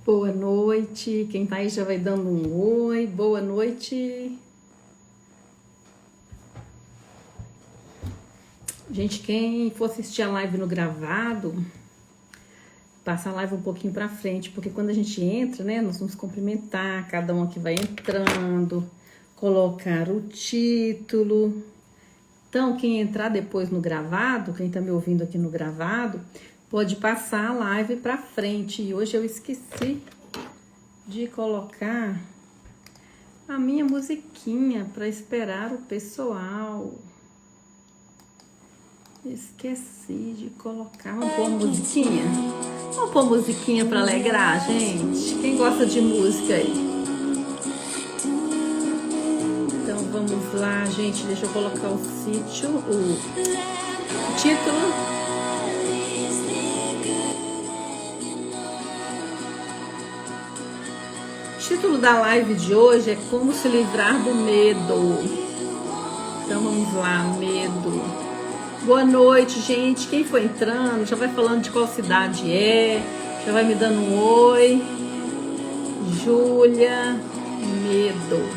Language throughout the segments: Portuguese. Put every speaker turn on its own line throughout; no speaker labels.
Boa noite. Quem tá aí já vai dando um oi. Boa noite. Gente, quem for assistir a live no gravado, passa a live um pouquinho pra frente, porque quando a gente entra, né, nós vamos cumprimentar cada um que vai entrando, colocar o título. Então, quem entrar depois no gravado, quem tá me ouvindo aqui no gravado, pode passar a live pra frente. E hoje eu esqueci de colocar a minha musiquinha para esperar o pessoal. Esqueci de colocar. Vamos pôr musiquinha? Vamos pôr musiquinha para alegrar, gente? Quem gosta de música aí? Então vamos lá, gente. Deixa eu colocar o título. O título da live de hoje é Como se livrar do medo. Então vamos lá, medo. Boa noite, gente. Quem for entrando, já vai falando de qual cidade é, já vai me dando um oi. Júlia, medo.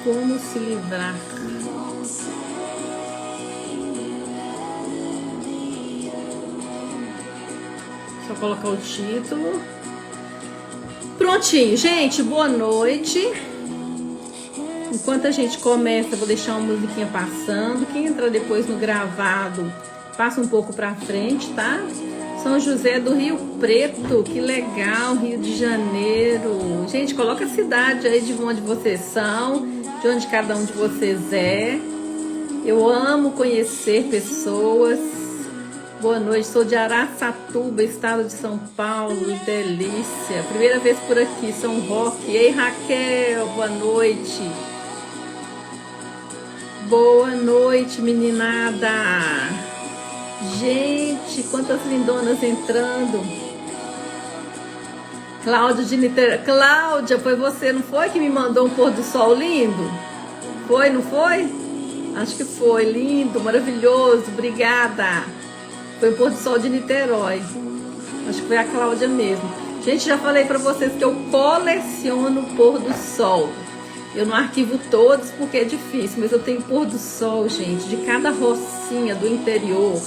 Como se livrar? Só colocar o título. Prontinho, gente, boa noite. Enquanto a gente começa, eu vou deixar uma musiquinha passando. Quem entrar depois no gravado, passa um pouco pra frente, tá? São José do Rio Preto, que legal, Rio de Janeiro. Gente, coloca a cidade aí de onde vocês são, de onde cada um de vocês é. Eu amo conhecer pessoas. Boa noite, sou de Araçatuba, estado de São Paulo, delícia. Primeira vez por aqui, São Roque. Ei, Raquel, boa noite. Boa noite, meninada. Gente, quantas lindonas entrando. Cláudia de Niterói. Cláudia, foi você, não foi, que me mandou um pôr do sol lindo? Foi, não foi? Acho que foi, lindo, maravilhoso, obrigada. Foi o pôr do sol de Niterói. Acho que foi a Cláudia mesmo. Gente, já falei pra vocês que eu coleciono pôr do sol. Eu não arquivo todos porque é difícil, mas eu tenho pôr do sol, gente, de cada rocinha do interior.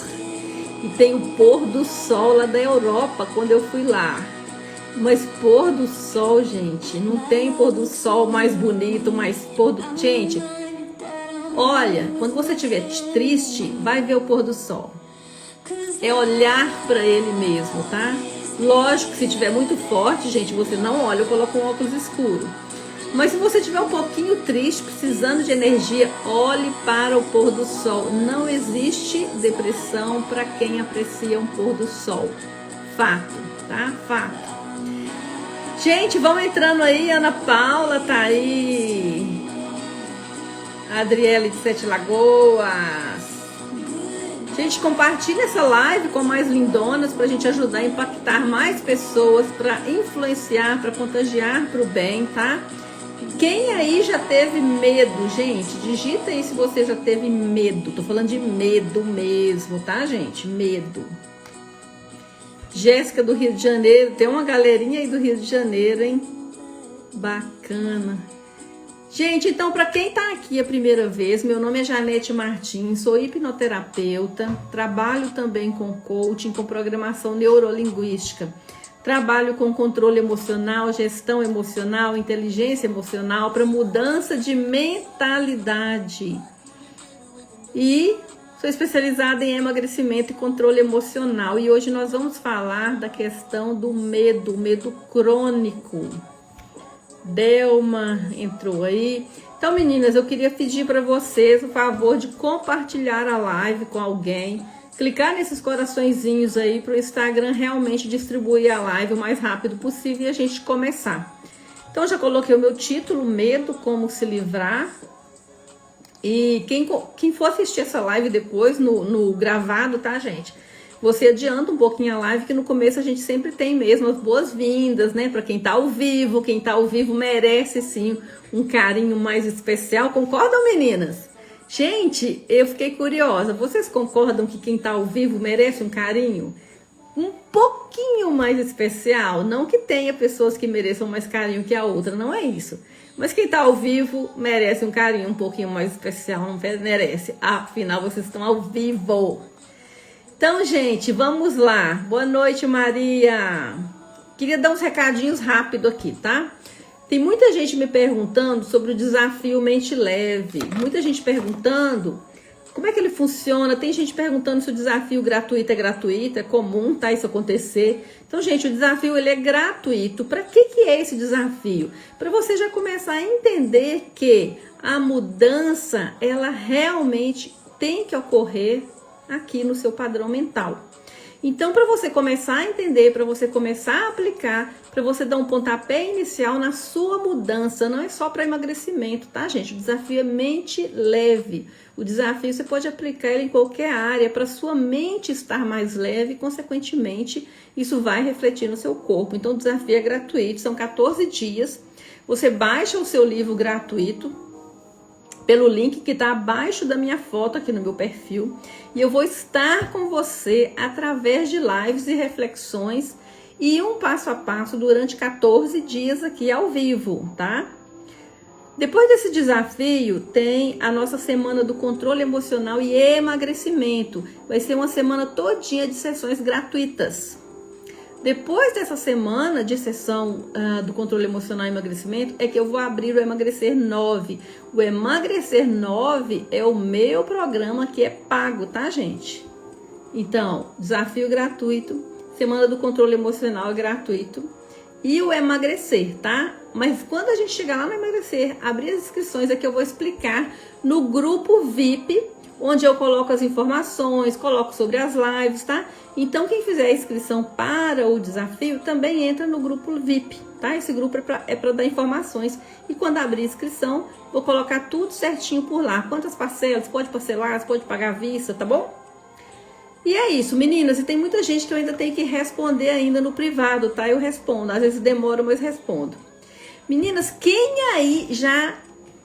E tem o pôr do sol lá da Europa, quando eu fui lá. Mas pôr do sol, gente, não tem pôr do sol mais bonito, mais pôr do... Gente, olha, quando você estiver triste, vai ver o pôr do sol. É olhar para ele mesmo, tá? Lógico que se tiver muito forte, gente, você não olha, eu coloco um óculos escuro. Mas se você estiver um pouquinho triste, precisando de energia, olhe para o pôr do sol. Não existe depressão para quem aprecia um pôr do sol. Fato, tá? Fato. Gente, vão entrando aí. Ana Paula tá aí. Adriele de Sete Lagoas. Gente, compartilha essa live com mais lindonas pra gente ajudar a impactar mais pessoas, pra influenciar, pra contagiar pro bem, tá? Quem aí já teve medo, gente? Digita aí se você já teve medo. Tô falando de medo mesmo, tá, gente? Medo. Jéssica do Rio de Janeiro. Tem uma galerinha aí do Rio de Janeiro, hein? Bacana. Gente, então, para quem tá aqui a primeira vez, meu nome é Janete Martins, sou hipnoterapeuta, trabalho também com coaching, com programação neurolinguística. Trabalho com controle emocional, gestão emocional, inteligência emocional para mudança de mentalidade. E sou especializada em emagrecimento e controle emocional. E hoje nós vamos falar da questão do medo, medo crônico. Delma entrou aí. Então, meninas, eu queria pedir para vocês o favor de compartilhar a live com alguém. Clicar nesses coraçõezinhos aí para o Instagram realmente distribuir a live o mais rápido possível e a gente começar. Então, já coloquei o meu título, Medo, Como se livrar. E quem for assistir essa live depois, no gravado, tá, gente? Você adianta um pouquinho a live, que no começo a gente sempre tem mesmo as boas-vindas, né? Para quem tá ao vivo. Quem tá ao vivo merece, sim, um carinho mais especial. Concordam, meninas? Gente, eu fiquei curiosa. Vocês concordam que quem tá ao vivo merece um carinho um pouquinho mais especial. Não que tenha pessoas que mereçam mais carinho que a outra, não é isso. Mas quem tá ao vivo merece um carinho um pouquinho mais especial, não merece. Afinal, vocês estão ao vivo. Então, gente, vamos lá. Boa noite, Maria. Queria dar uns recadinhos rápido aqui, tá? Tem muita gente me perguntando sobre o desafio Mente Leve. Muita gente perguntando como é que ele funciona. Tem gente perguntando se o desafio gratuito é gratuito. É comum, tá, isso acontecer. Então, gente, o desafio ele é gratuito. Para que é esse desafio? Para você já começar a entender que a mudança, ela realmente tem que ocorrer aqui no seu padrão mental. Então, para você começar a entender, para você começar a aplicar, para você dar um pontapé inicial na sua mudança, não é só para emagrecimento, tá, gente? O desafio é mente leve. O desafio você pode aplicar ele em qualquer área para sua mente estar mais leve e, consequentemente, isso vai refletir no seu corpo. Então, o desafio é gratuito, são 14 dias. Você baixa o seu livro gratuito pelo link que está abaixo da minha foto aqui no meu perfil. E eu vou estar com você através de lives e reflexões e um passo a passo durante 14 dias aqui ao vivo, tá? Depois desse desafio, tem a nossa semana do controle emocional e emagrecimento. Vai ser uma semana todinha de sessões gratuitas. Depois dessa semana de sessão do controle emocional e emagrecimento, é que eu vou abrir o Emagrecer 9. O Emagrecer 9 é o meu programa que é pago, tá, gente? Então, desafio gratuito, semana do controle emocional é gratuito e o Emagrecer, tá? Mas quando a gente chegar lá no Emagrecer, abrir as inscrições, é que eu vou explicar no grupo VIP, onde eu coloco as informações, coloco sobre as lives, tá? Então, quem fizer a inscrição para o desafio também entra no grupo VIP, tá? Esse grupo é para dar informações. E quando abrir a inscrição, vou colocar tudo certinho por lá. Quantas parcelas, pode parcelar, pode pagar à vista, tá bom? E é isso, meninas. E tem muita gente que eu ainda tenho que responder ainda no privado, tá? Eu respondo. Às vezes demora, mas respondo. Meninas, quem aí já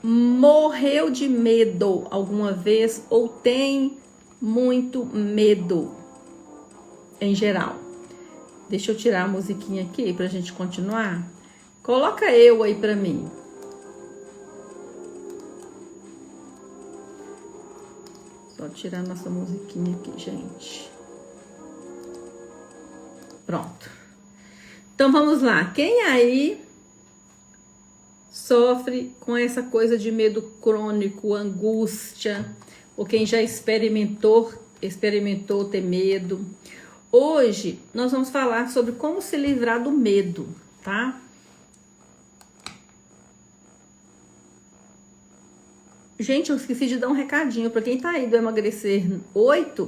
morreu de medo alguma vez ou tem muito medo em geral? Deixa eu tirar a musiquinha aqui pra gente continuar. Coloca eu aí pra mim. Só tirar nossa musiquinha aqui, gente. Pronto. Então vamos lá. Quem aí sofre com essa coisa de medo crônico, angústia, ou quem já experimentou ter medo? Hoje nós vamos falar sobre como se livrar do medo, tá? Gente, eu esqueci de dar um recadinho para quem tá aí do Emagrecer 8,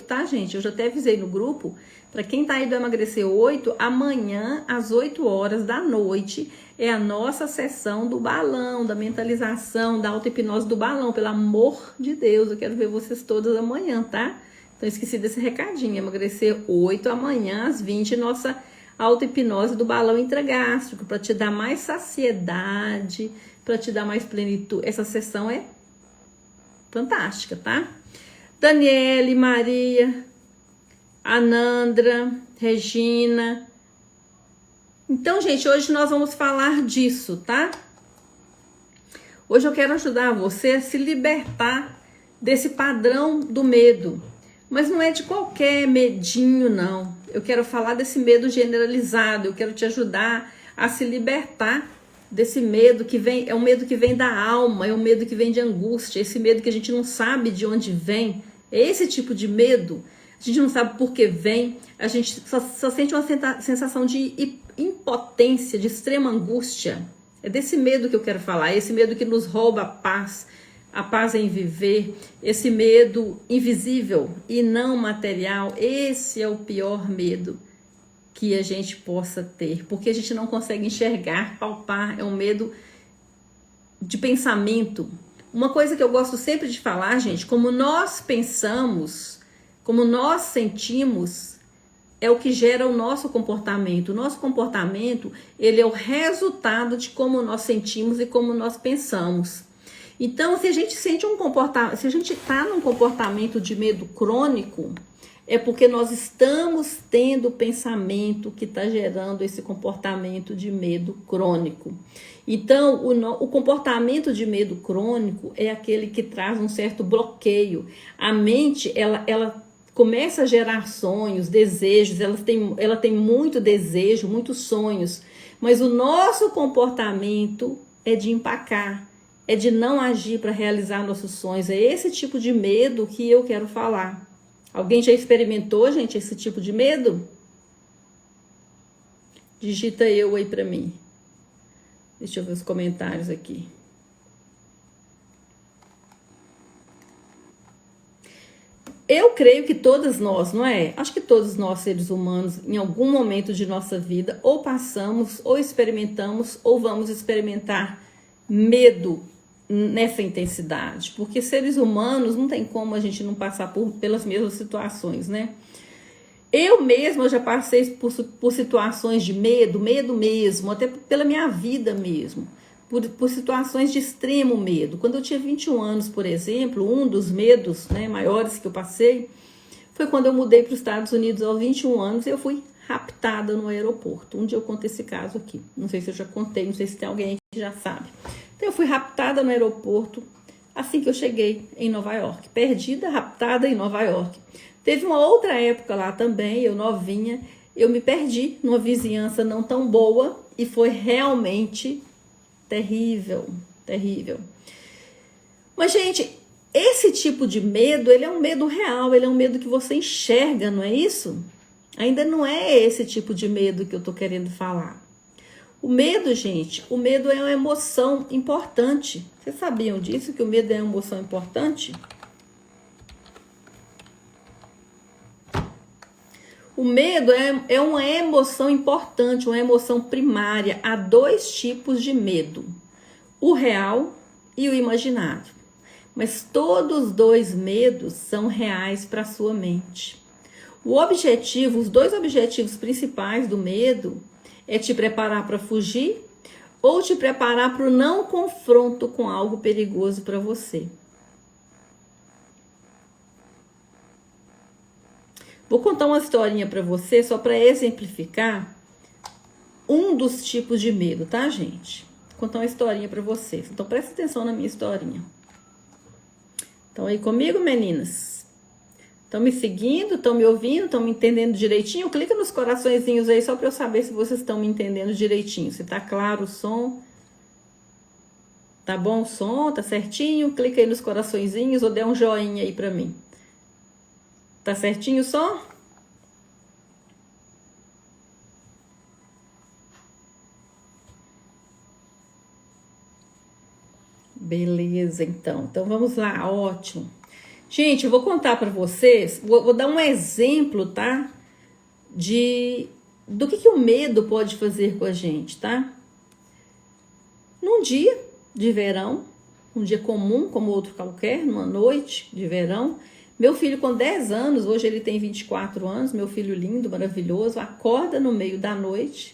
tá, gente? Eu já até avisei no grupo, para quem tá aí do Emagrecer 8, amanhã às 8 horas da noite é a nossa sessão do balão, da mentalização, da auto-hipnose do balão. Pelo amor de Deus, eu quero ver vocês todas amanhã, tá? Então, esqueci desse recadinho. Emagrecer 8 amanhã às 20, nossa auto-hipnose do balão intragástrico, para te dar mais saciedade, para te dar mais plenitude. Essa sessão é fantástica, tá? Daniele, Maria, Anandra, Regina. Então, gente, hoje nós vamos falar disso, tá? Hoje eu quero ajudar você a se libertar desse padrão do medo. Mas não é de qualquer medinho, não. Eu quero falar desse medo generalizado. Eu quero te ajudar a se libertar desse medo que vem. É um medo que vem da alma, é um medo que vem de angústia, esse medo que a gente não sabe de onde vem. É esse tipo de medo. A gente não sabe por que vem. A gente só sente uma sensação de impotência, de extrema angústia. É desse medo que eu quero falar. Esse medo que nos rouba a paz em viver, esse medo invisível e não material. Esse é o pior medo que a gente possa ter, porque a gente não consegue enxergar, palpar. É um medo de pensamento. Uma coisa que eu gosto sempre de falar, gente, como nós pensamos, como nós sentimos, é o que gera o nosso comportamento. O nosso comportamento, ele é o resultado de como nós sentimos e como nós pensamos. Então, se a gente sente se a gente está num comportamento de medo crônico, é porque nós estamos tendo o pensamento que está gerando esse comportamento de medo crônico. Então, o comportamento de medo crônico é aquele que traz um certo bloqueio. A mente, ela começa a gerar sonhos, desejos, ela tem muito desejo, muitos sonhos, mas o nosso comportamento é de empacar, é de não agir para realizar nossos sonhos. É esse tipo de medo que eu quero falar. Alguém já experimentou, gente, esse tipo de medo? Digita eu aí para mim. Deixa eu ver os comentários aqui. Eu creio que todas nós, não é? Acho que todos nós, seres humanos, em algum momento de nossa vida, ou passamos, ou experimentamos, ou vamos experimentar medo nessa intensidade. Porque seres humanos, não tem como a gente não passar pelas mesmas situações, né? Eu já passei por situações de medo mesmo, até pela minha vida mesmo. Por situações de extremo medo. Quando eu tinha 21 anos, por exemplo, um dos medos, né, maiores que eu passei foi quando eu mudei para os Estados Unidos aos 21 anos e eu fui raptada no aeroporto. Um dia eu conto esse caso aqui. Não sei se eu já contei, não sei se tem alguém que já sabe. Então eu fui raptada no aeroporto assim que eu cheguei em Nova York. Perdida, raptada em Nova York. Teve uma outra época lá também, eu novinha, eu me perdi numa vizinhança não tão boa e foi realmente terrível, terrível. Mas, gente, esse tipo de medo, ele é um medo real, ele é um medo que você enxerga, não é isso? Ainda não é esse tipo de medo que eu tô querendo falar. O medo, gente, o medo é uma emoção importante. Vocês sabiam disso, que o medo é uma emoção importante? O medo é uma emoção importante, uma emoção primária. Há dois tipos de medo, o real e o imaginário. Mas todos os dois medos são reais para a sua mente. Os dois objetivos principais do medo é te preparar para fugir ou te preparar para o não confronto com algo perigoso para você. Vou contar uma historinha para você, só para exemplificar um dos tipos de medo, tá, gente? Vou contar uma historinha para vocês. Então, presta atenção na minha historinha. Estão aí comigo, meninas? Estão me seguindo? Estão me ouvindo? Estão me entendendo direitinho? Clica nos coraçõezinhos aí, só para eu saber se vocês estão me entendendo direitinho. Se tá claro o som? Tá bom o som? Tá certinho? Clica aí nos coraçõezinhos ou dê um joinha aí para mim. Tá certinho só? Beleza, então. Então vamos lá, ótimo. Gente, eu vou contar para vocês, vou dar um exemplo, tá? Do que o medo pode fazer com a gente, tá? Num dia de verão, um dia comum como outro qualquer, numa noite de verão, meu filho com 10 anos, hoje ele tem 24 anos, meu filho lindo, maravilhoso, acorda no meio da noite,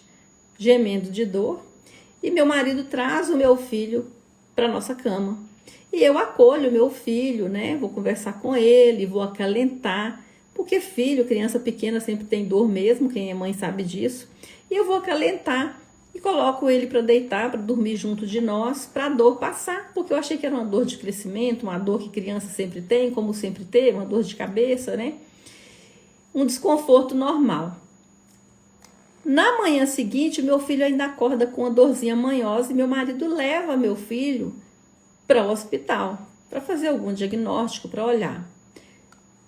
gemendo de dor, e meu marido traz o meu filho para nossa cama. E eu acolho meu filho, né? Vou conversar com ele, vou acalentar, porque filho, criança pequena sempre tem dor mesmo, quem é mãe sabe disso. E eu vou acalentar e coloco ele para deitar, para dormir junto de nós, para a dor passar, porque eu achei que era uma dor de crescimento, uma dor que criança sempre tem, como sempre teve, uma dor de cabeça, né? Um desconforto normal. Na manhã seguinte, meu filho ainda acorda com uma dorzinha manhosa e meu marido leva meu filho para o hospital, para fazer algum diagnóstico, para olhar.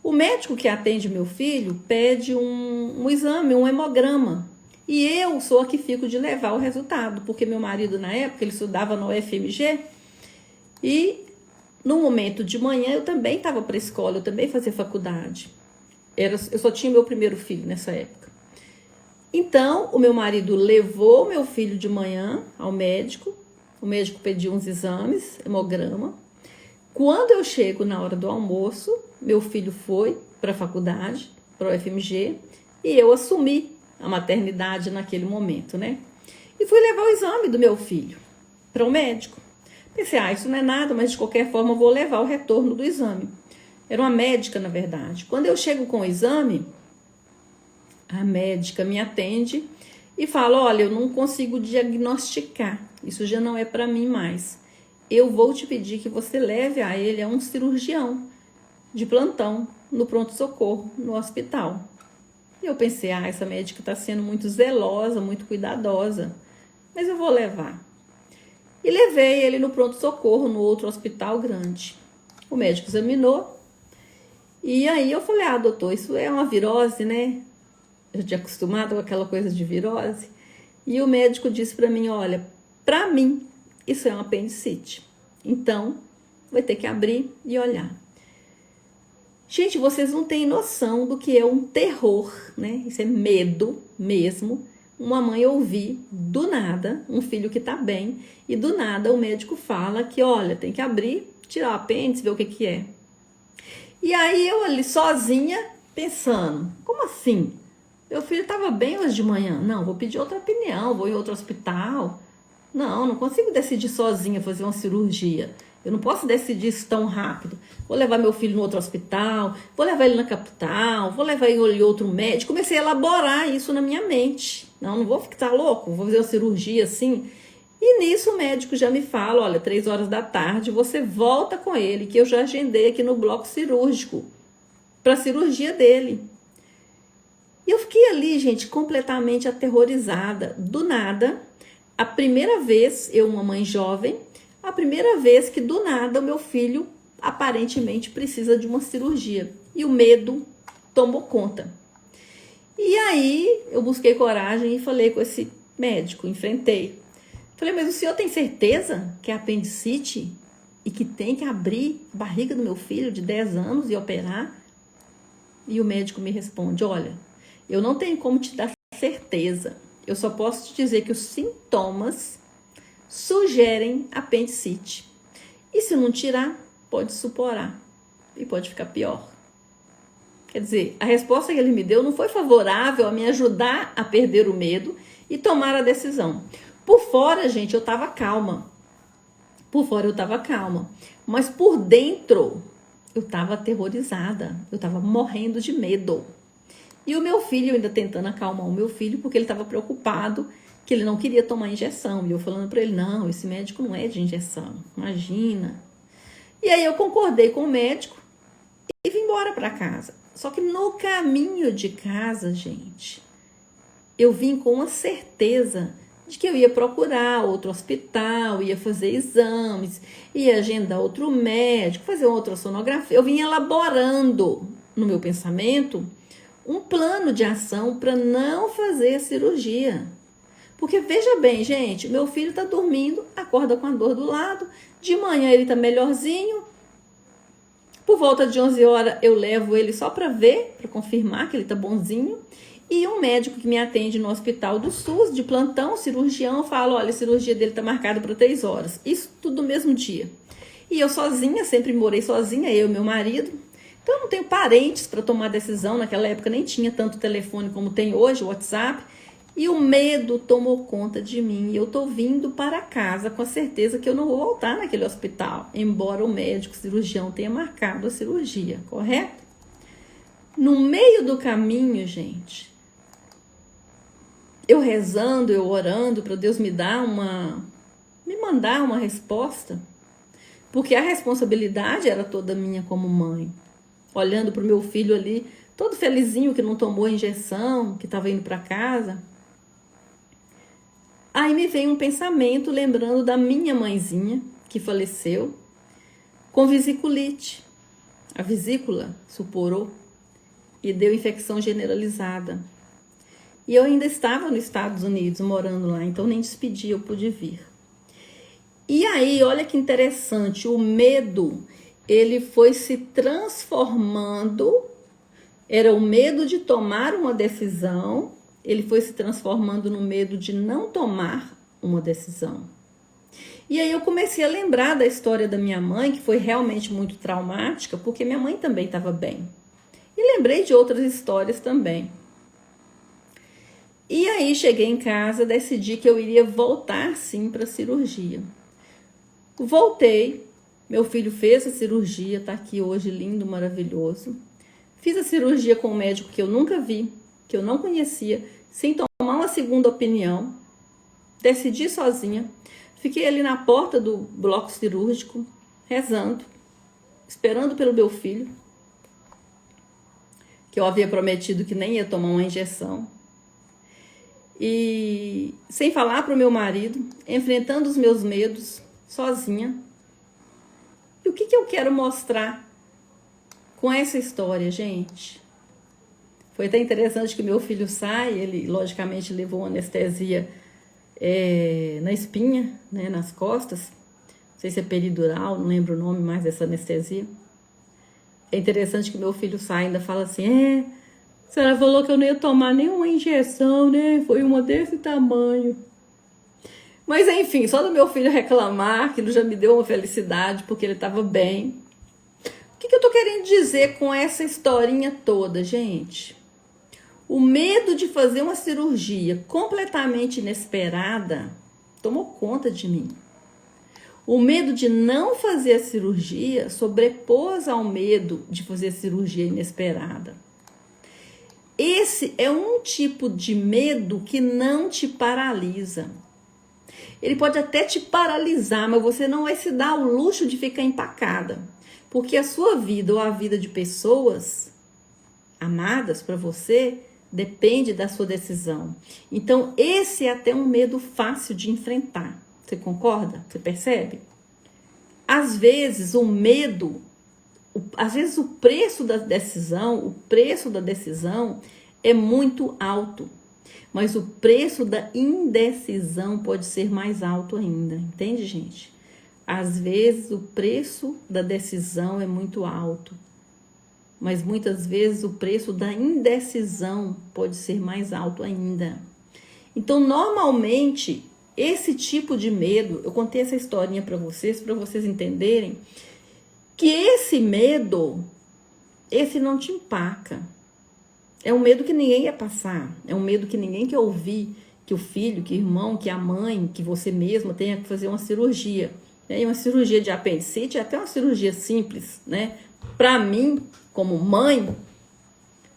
O médico que atende meu filho pede um exame, um hemograma. E eu sou a que fico de levar o resultado, porque meu marido, na época, ele estudava no UFMG, e no momento de manhã eu também estava para a escola, eu também fazia faculdade. Eu só tinha meu primeiro filho nessa época. Então, o meu marido levou meu filho de manhã ao médico, o médico pediu uns exames, hemograma. Quando eu chego na hora do almoço, meu filho foi para a faculdade, para o UFMG, e eu assumi a maternidade naquele momento, né? E fui levar o exame do meu filho para o médico. Pensei, isso não é nada, mas de qualquer forma eu vou levar o retorno do exame. Era uma médica, na verdade. Quando eu chego com o exame, a médica me atende e fala: olha, eu não consigo diagnosticar, isso já não é para mim mais. Eu vou te pedir que você leve a ele a um cirurgião de plantão no pronto-socorro, no hospital. E eu pensei: essa médica está sendo muito zelosa, muito cuidadosa, mas eu vou levar. E levei ele no pronto-socorro, no outro hospital grande. O médico examinou e aí eu falei: doutor, isso é uma virose, né? Eu tinha acostumado com aquela coisa de virose. E o médico disse para mim: olha, para mim isso é um apendicite. Então, vai ter que abrir e olhar. Gente, vocês não têm noção do que é um terror, né? Isso é medo mesmo. Uma mãe ouvir do nada, um filho que tá bem, e do nada o médico fala que, olha, tem que abrir, tirar o apêndice, ver o que é. E aí eu ali sozinha pensando: como assim? Meu filho estava bem hoje de manhã. Não, vou pedir outra opinião, vou em outro hospital. Não consigo decidir sozinha fazer uma cirurgia. Eu não posso decidir isso tão rápido. Vou levar meu filho no outro hospital, vou levar ele na capital, vou levar ele em outro médico. Comecei a elaborar isso na minha mente. Não vou ficar louco, vou fazer uma cirurgia assim. E nisso o médico já me fala: olha, 3 horas da tarde, você volta com ele, que eu já agendei aqui no bloco cirúrgico para a cirurgia dele. E eu fiquei ali, gente, completamente aterrorizada. Do nada, a primeira vez, eu, uma mãe jovem, a primeira vez que do nada o meu filho aparentemente precisa de uma cirurgia. E o medo tomou conta. E aí eu busquei coragem e falei com esse médico, enfrentei. Falei: mas o senhor tem certeza que é apendicite e que tem que abrir a barriga do meu filho de 10 anos e operar? E o médico me responde: olha, eu não tenho como te dar certeza. Eu só posso te dizer que os sintomas sugerem apendicite. E se não tirar, pode suporar. E pode ficar pior. Quer dizer, a resposta que ele me deu não foi favorável a me ajudar a perder o medo e tomar a decisão. Por fora, gente, eu estava calma. Mas por dentro, eu estava aterrorizada. Eu estava morrendo de medo. E o meu filho, ainda tentando acalmar o meu filho, porque ele estava preocupado, que ele não queria tomar injeção. E eu falando para ele: não, esse médico não é de injeção, imagina. E aí eu concordei com o médico e vim embora para casa. Só que no caminho de casa, gente, eu vim com uma certeza de que eu ia procurar outro hospital, ia fazer exames, ia agendar outro médico, fazer outra sonografia. Eu vim elaborando no meu pensamento um plano de ação para não fazer a cirurgia. Porque veja bem, gente, meu filho está dormindo, acorda com a dor do lado, de manhã ele está melhorzinho, por volta de 11 horas eu levo ele só para ver, para confirmar que ele está bonzinho, e um médico que me atende no hospital do SUS, de plantão, cirurgião, fala: olha, a cirurgia dele está marcada para 3 horas. Isso tudo no mesmo dia. E eu sozinha, sempre morei sozinha, eu e meu marido. Então eu não tenho parentes para tomar decisão. Naquela época nem tinha tanto telefone como tem hoje, o WhatsApp. E o medo tomou conta de mim. E eu tô vindo para casa com a certeza que eu não vou voltar naquele hospital, embora o médico cirurgião tenha marcado a cirurgia, correto? No meio do caminho, gente, eu rezando, eu orando para Deus me mandar uma resposta, porque a responsabilidade era toda minha como mãe. Olhando para o meu filho ali, todo felizinho que não tomou a injeção, que estava indo para casa. Aí me veio um pensamento lembrando da minha mãezinha, que faleceu, com vesiculite. A vesícula supurou e deu infecção generalizada. E eu ainda estava nos Estados Unidos, morando lá, então nem despedi, eu pude vir. E aí, olha que interessante, o medo, ele foi se transformando, era o medo de tomar uma decisão, ele foi se transformando no medo de não tomar uma decisão. E aí eu comecei a lembrar da história da minha mãe, que foi realmente muito traumática, porque minha mãe também estava bem. E lembrei de outras histórias também. E aí cheguei em casa, decidi que eu iria voltar sim para a cirurgia. Voltei, Meu filho fez a cirurgia, tá aqui hoje, lindo, maravilhoso. Fiz a cirurgia com um médico que eu nunca vi, que eu não conhecia, sem tomar uma segunda opinião. Decidi sozinha. Fiquei ali na porta do bloco cirúrgico, rezando, esperando pelo meu filho, que eu havia prometido que nem ia tomar uma injeção. E sem falar para o meu marido, enfrentando os meus medos, sozinha. E o que eu quero mostrar com essa história, gente? Foi até interessante que meu filho sai, ele logicamente levou uma anestesia na espinha, né, nas costas. Não sei se é peridural, não lembro o nome mais dessa anestesia. É interessante que meu filho sai e ainda fala assim, a senhora falou que eu não ia tomar nenhuma injeção, né? Foi uma desse tamanho. Mas enfim, só do meu filho reclamar, aquilo já me deu uma felicidade, porque ele estava bem. O que eu tô querendo dizer com essa historinha toda, gente? O medo de fazer uma cirurgia completamente inesperada tomou conta de mim. O medo de não fazer a cirurgia sobrepôs ao medo de fazer a cirurgia inesperada. Esse é um tipo de medo que não te paralisa. Ele pode até te paralisar, mas você não vai se dar o luxo de ficar empacada. Porque a sua vida ou a vida de pessoas amadas para você depende da sua decisão. Então, esse é até um medo fácil de enfrentar. Você concorda? Você percebe? Às vezes, o medo, às vezes o preço da decisão é muito alto. Mas o preço da indecisão pode ser mais alto ainda. Entende, gente? Às vezes, o preço da decisão é muito alto. Mas muitas vezes o preço da indecisão pode ser mais alto ainda. Então, normalmente, esse tipo de medo, eu contei essa historinha para vocês entenderem que esse medo, esse não te empaca. É um medo que ninguém quer passar, é um medo que ninguém quer ouvir, que o filho, que o irmão, que a mãe, que você mesma tenha que fazer uma cirurgia. E uma cirurgia de apendicite é até uma cirurgia simples, né? Para mim, como mãe,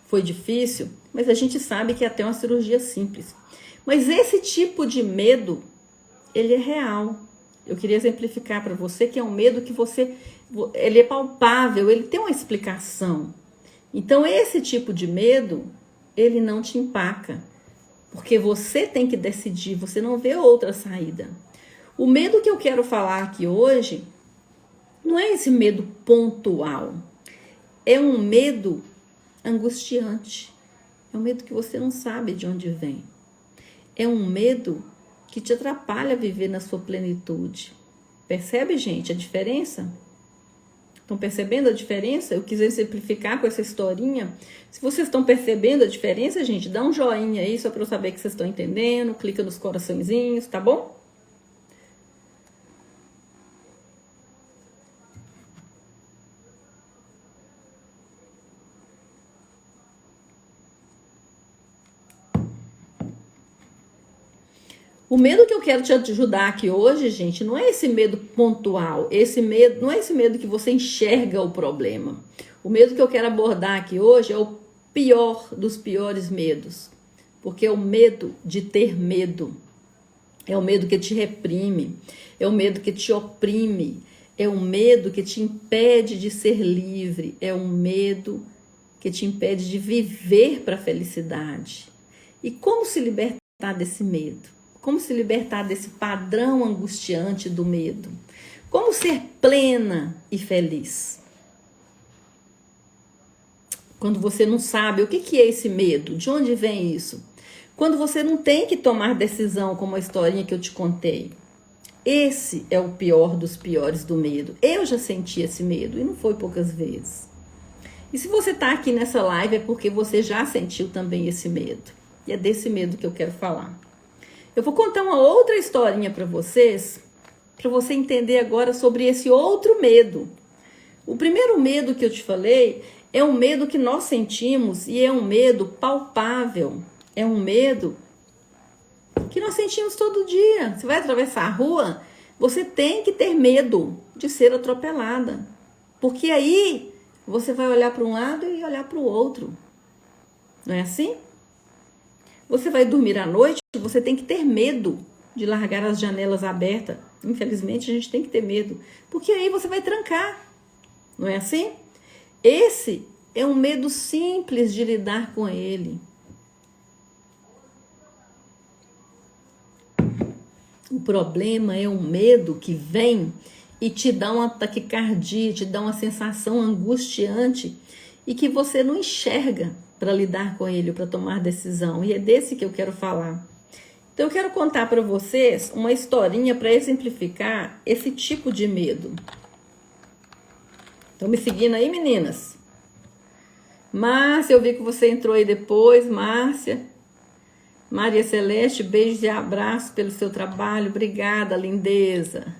foi difícil, mas a gente sabe que é até uma cirurgia simples. Mas esse tipo de medo, ele é real. Eu queria exemplificar para você que é um medo que ele é palpável, ele tem uma explicação. Então, esse tipo de medo, ele não te empaca, porque você tem que decidir, você não vê outra saída. O medo que eu quero falar aqui hoje não é esse medo pontual, é um medo angustiante, é um medo que você não sabe de onde vem, é um medo que te atrapalha a viver na sua plenitude. Percebe, gente, a diferença? Estão percebendo a diferença? Eu quis exemplificar com essa historinha. Se vocês estão percebendo a diferença, gente, dá um joinha aí, só para eu saber que vocês estão entendendo. Clica nos coraçõezinhos, tá bom? O medo que eu quero te ajudar aqui hoje, gente, não é esse medo pontual, esse medo, não é esse medo que você enxerga o problema. O medo que eu quero abordar aqui hoje é o pior dos piores medos, porque é o medo de ter medo, é o medo que te reprime, é o medo que te oprime, é o medo que te impede de ser livre, é um medo que te impede de viver para a felicidade. E como se libertar desse medo? Como se libertar desse padrão angustiante do medo? Como ser plena e feliz? Quando você não sabe o que é esse medo, de onde vem isso? Quando você não tem que tomar decisão, como a historinha que eu te contei. Esse é o pior dos piores do medo. Eu já senti esse medo e não foi poucas vezes. E se você está aqui nessa live é porque você já sentiu também esse medo. E é desse medo que eu quero falar. Eu vou contar uma outra historinha para você entender agora sobre esse outro medo. O primeiro medo que eu te falei é um medo que nós sentimos e é um medo palpável. É um medo que nós sentimos todo dia. Você vai atravessar a rua, você tem que ter medo de ser atropelada. Porque aí você vai olhar para um lado e olhar para o outro. Não é assim? Você vai dormir à noite, você tem que ter medo de largar as janelas abertas. Infelizmente, a gente tem que ter medo. Porque aí você vai trancar. Não é assim? Esse é um medo simples de lidar com ele. O problema é um medo que vem e te dá uma taquicardia, te dá uma sensação angustiante e que você não enxerga para lidar com ele, para tomar decisão. E é desse que eu quero falar. Então eu quero contar para vocês uma historinha para exemplificar esse tipo de medo. Estão me seguindo aí, meninas? Márcia, eu vi que você entrou aí depois, Márcia. Maria Celeste, beijos e abraços pelo seu trabalho. Obrigada, lindeza.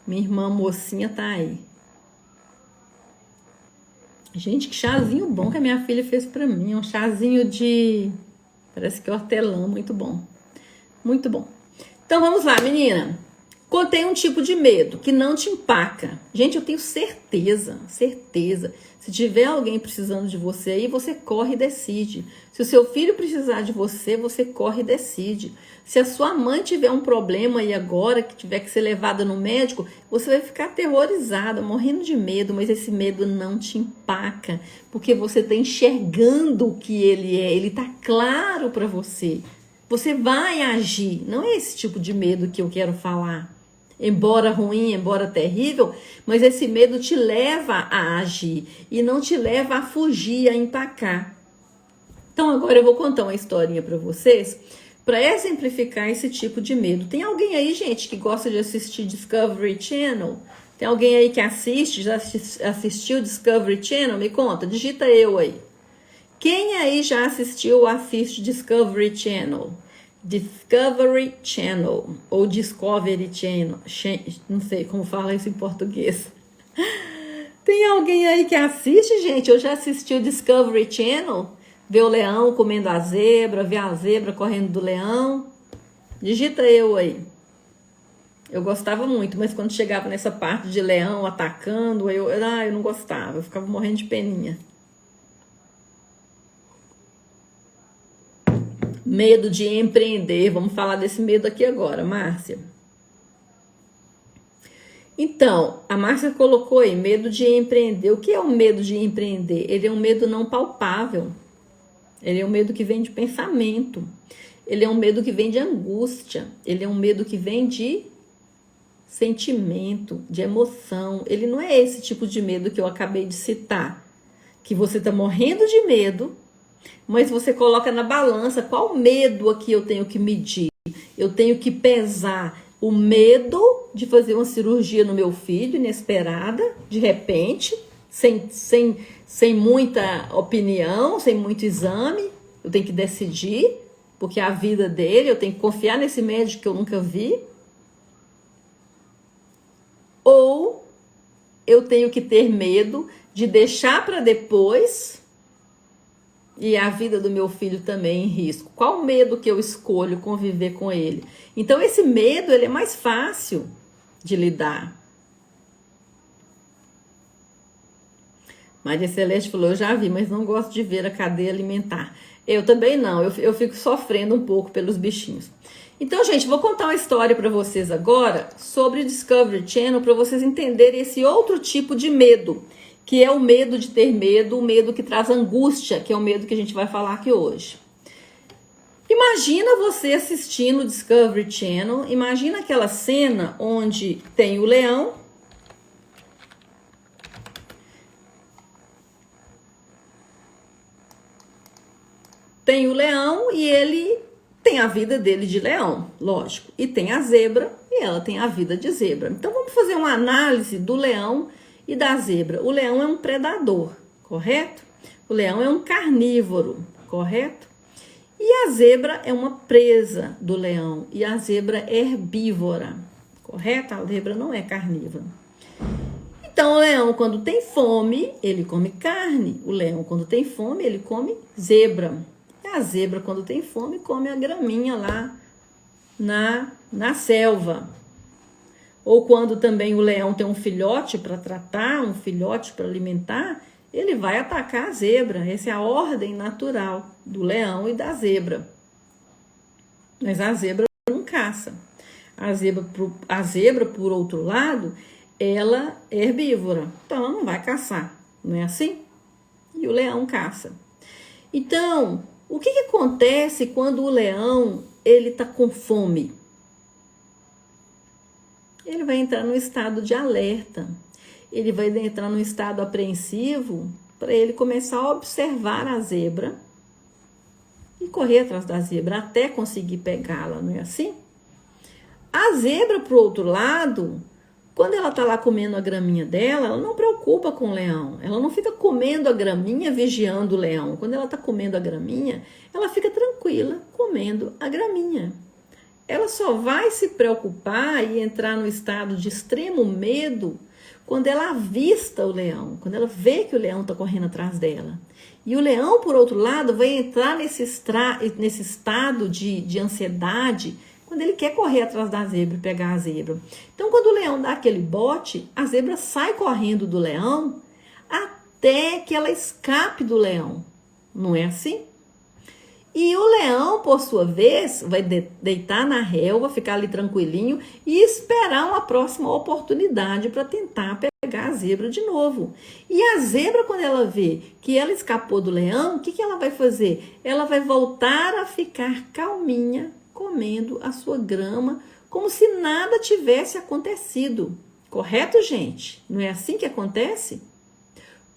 Minha irmã mocinha tá aí. Gente, que chazinho bom que a minha filha fez pra mim. Um chazinho de... parece que hortelã, muito bom. Muito bom. Então vamos lá, menina. Contei um tipo de medo que não te empaca. Gente, eu tenho certeza. Se tiver alguém precisando de você aí, você corre e decide. Se o seu filho precisar de você, você corre e decide. Se a sua mãe tiver um problema aí agora, que tiver que ser levada no médico, você vai ficar aterrorizada, morrendo de medo, mas esse medo não te empaca, porque você está enxergando o que ele é, ele está claro para você. Você vai agir. Não é esse tipo de medo que eu quero falar. Embora ruim, embora terrível, mas esse medo te leva a agir e não te leva a fugir, a empacar. Então agora eu vou contar uma historinha para vocês para exemplificar esse tipo de medo. Tem alguém aí, gente, que gosta de assistir Discovery Channel? Tem alguém aí que assiste, já assistiu Discovery Channel? Me conta, digita eu aí. Quem aí já assistiu ou assiste Discovery Channel? Discovery Channel ou Discovery Channel, não sei como fala isso em português. Tem alguém aí que assiste, gente? Eu já assisti o Discovery Channel, ver o leão comendo a zebra, ver a zebra correndo do leão. Digita eu aí. Eu gostava muito, mas quando chegava nessa parte de leão atacando, eu não gostava, eu ficava morrendo de peninha. Medo de empreender. Vamos falar desse medo aqui agora, Márcia. Então, a Márcia colocou aí, medo de empreender. O que é o medo de empreender? Ele é um medo não palpável. Ele é um medo que vem de pensamento. Ele é um medo que vem de angústia. Ele é um medo que vem de sentimento, de emoção. Ele não é esse tipo de medo que eu acabei de citar. Que você está morrendo de medo, mas você coloca na balança qual medo aqui eu tenho que medir. Eu tenho que pesar o medo de fazer uma cirurgia no meu filho, inesperada, de repente, sem muita opinião, sem muito exame. Eu tenho que decidir, porque é a vida dele, eu tenho que confiar nesse médico que eu nunca vi. Ou eu tenho que ter medo de deixar para depois e a vida do meu filho também em risco. Qual medo que eu escolho conviver com ele? Então esse medo, ele é mais fácil de lidar. Maria Celeste falou, eu já vi, mas não gosto de ver a cadeia alimentar. Eu também não, eu fico sofrendo um pouco pelos bichinhos. Então, gente, vou contar uma história para vocês agora sobre o Discovery Channel, para vocês entenderem esse outro tipo de medo, que é o medo de ter medo, o medo que traz angústia, que é o medo que a gente vai falar aqui hoje. Imagina você assistindo o Discovery Channel, imagina aquela cena onde tem o leão, e ele tem a vida dele de leão, lógico, e tem a zebra e ela tem a vida de zebra. Então vamos fazer uma análise do leão e da zebra. O leão é um predador, correto? O leão é um carnívoro, correto? E a zebra é uma presa do leão. E a zebra é herbívora, correto? A zebra não é carnívora. Então, o leão, quando tem fome, ele come carne. O leão, quando tem fome, ele come zebra. E a zebra, quando tem fome, come a graminha lá na selva. Ou quando também o leão tem um filhote para tratar, um filhote para alimentar, ele vai atacar a zebra. Essa é a ordem natural do leão e da zebra. Mas a zebra não caça. A zebra, por outro lado, ela é herbívora. Então, ela não vai caçar. Não é assim? E o leão caça. Então, o que acontece quando o leão ele está com fome? Ele vai entrar no estado de alerta. Ele vai entrar no estado apreensivo para ele começar a observar a zebra e correr atrás da zebra até conseguir pegá-la, não é assim? A zebra, por outro lado, quando ela está lá comendo a graminha dela, ela não preocupa com o leão. Ela não fica comendo a graminha, vigiando o leão. Quando ela está comendo a graminha, ela fica tranquila comendo a graminha. Ela só vai se preocupar e entrar no estado de extremo medo quando ela avista o leão, quando ela vê que o leão está correndo atrás dela. E o leão, por outro lado, vai entrar nesse estado de ansiedade quando ele quer correr atrás da zebra e pegar a zebra. Então, quando o leão dá aquele bote, a zebra sai correndo do leão até que ela escape do leão. Não é assim? E o leão, por sua vez, vai deitar na relva, ficar ali tranquilinho e esperar uma próxima oportunidade para tentar pegar a zebra de novo. E a zebra, quando ela vê que ela escapou do leão, o que ela vai fazer? Ela vai voltar a ficar calminha, comendo a sua grama, como se nada tivesse acontecido. Correto, gente? Não é assim que acontece?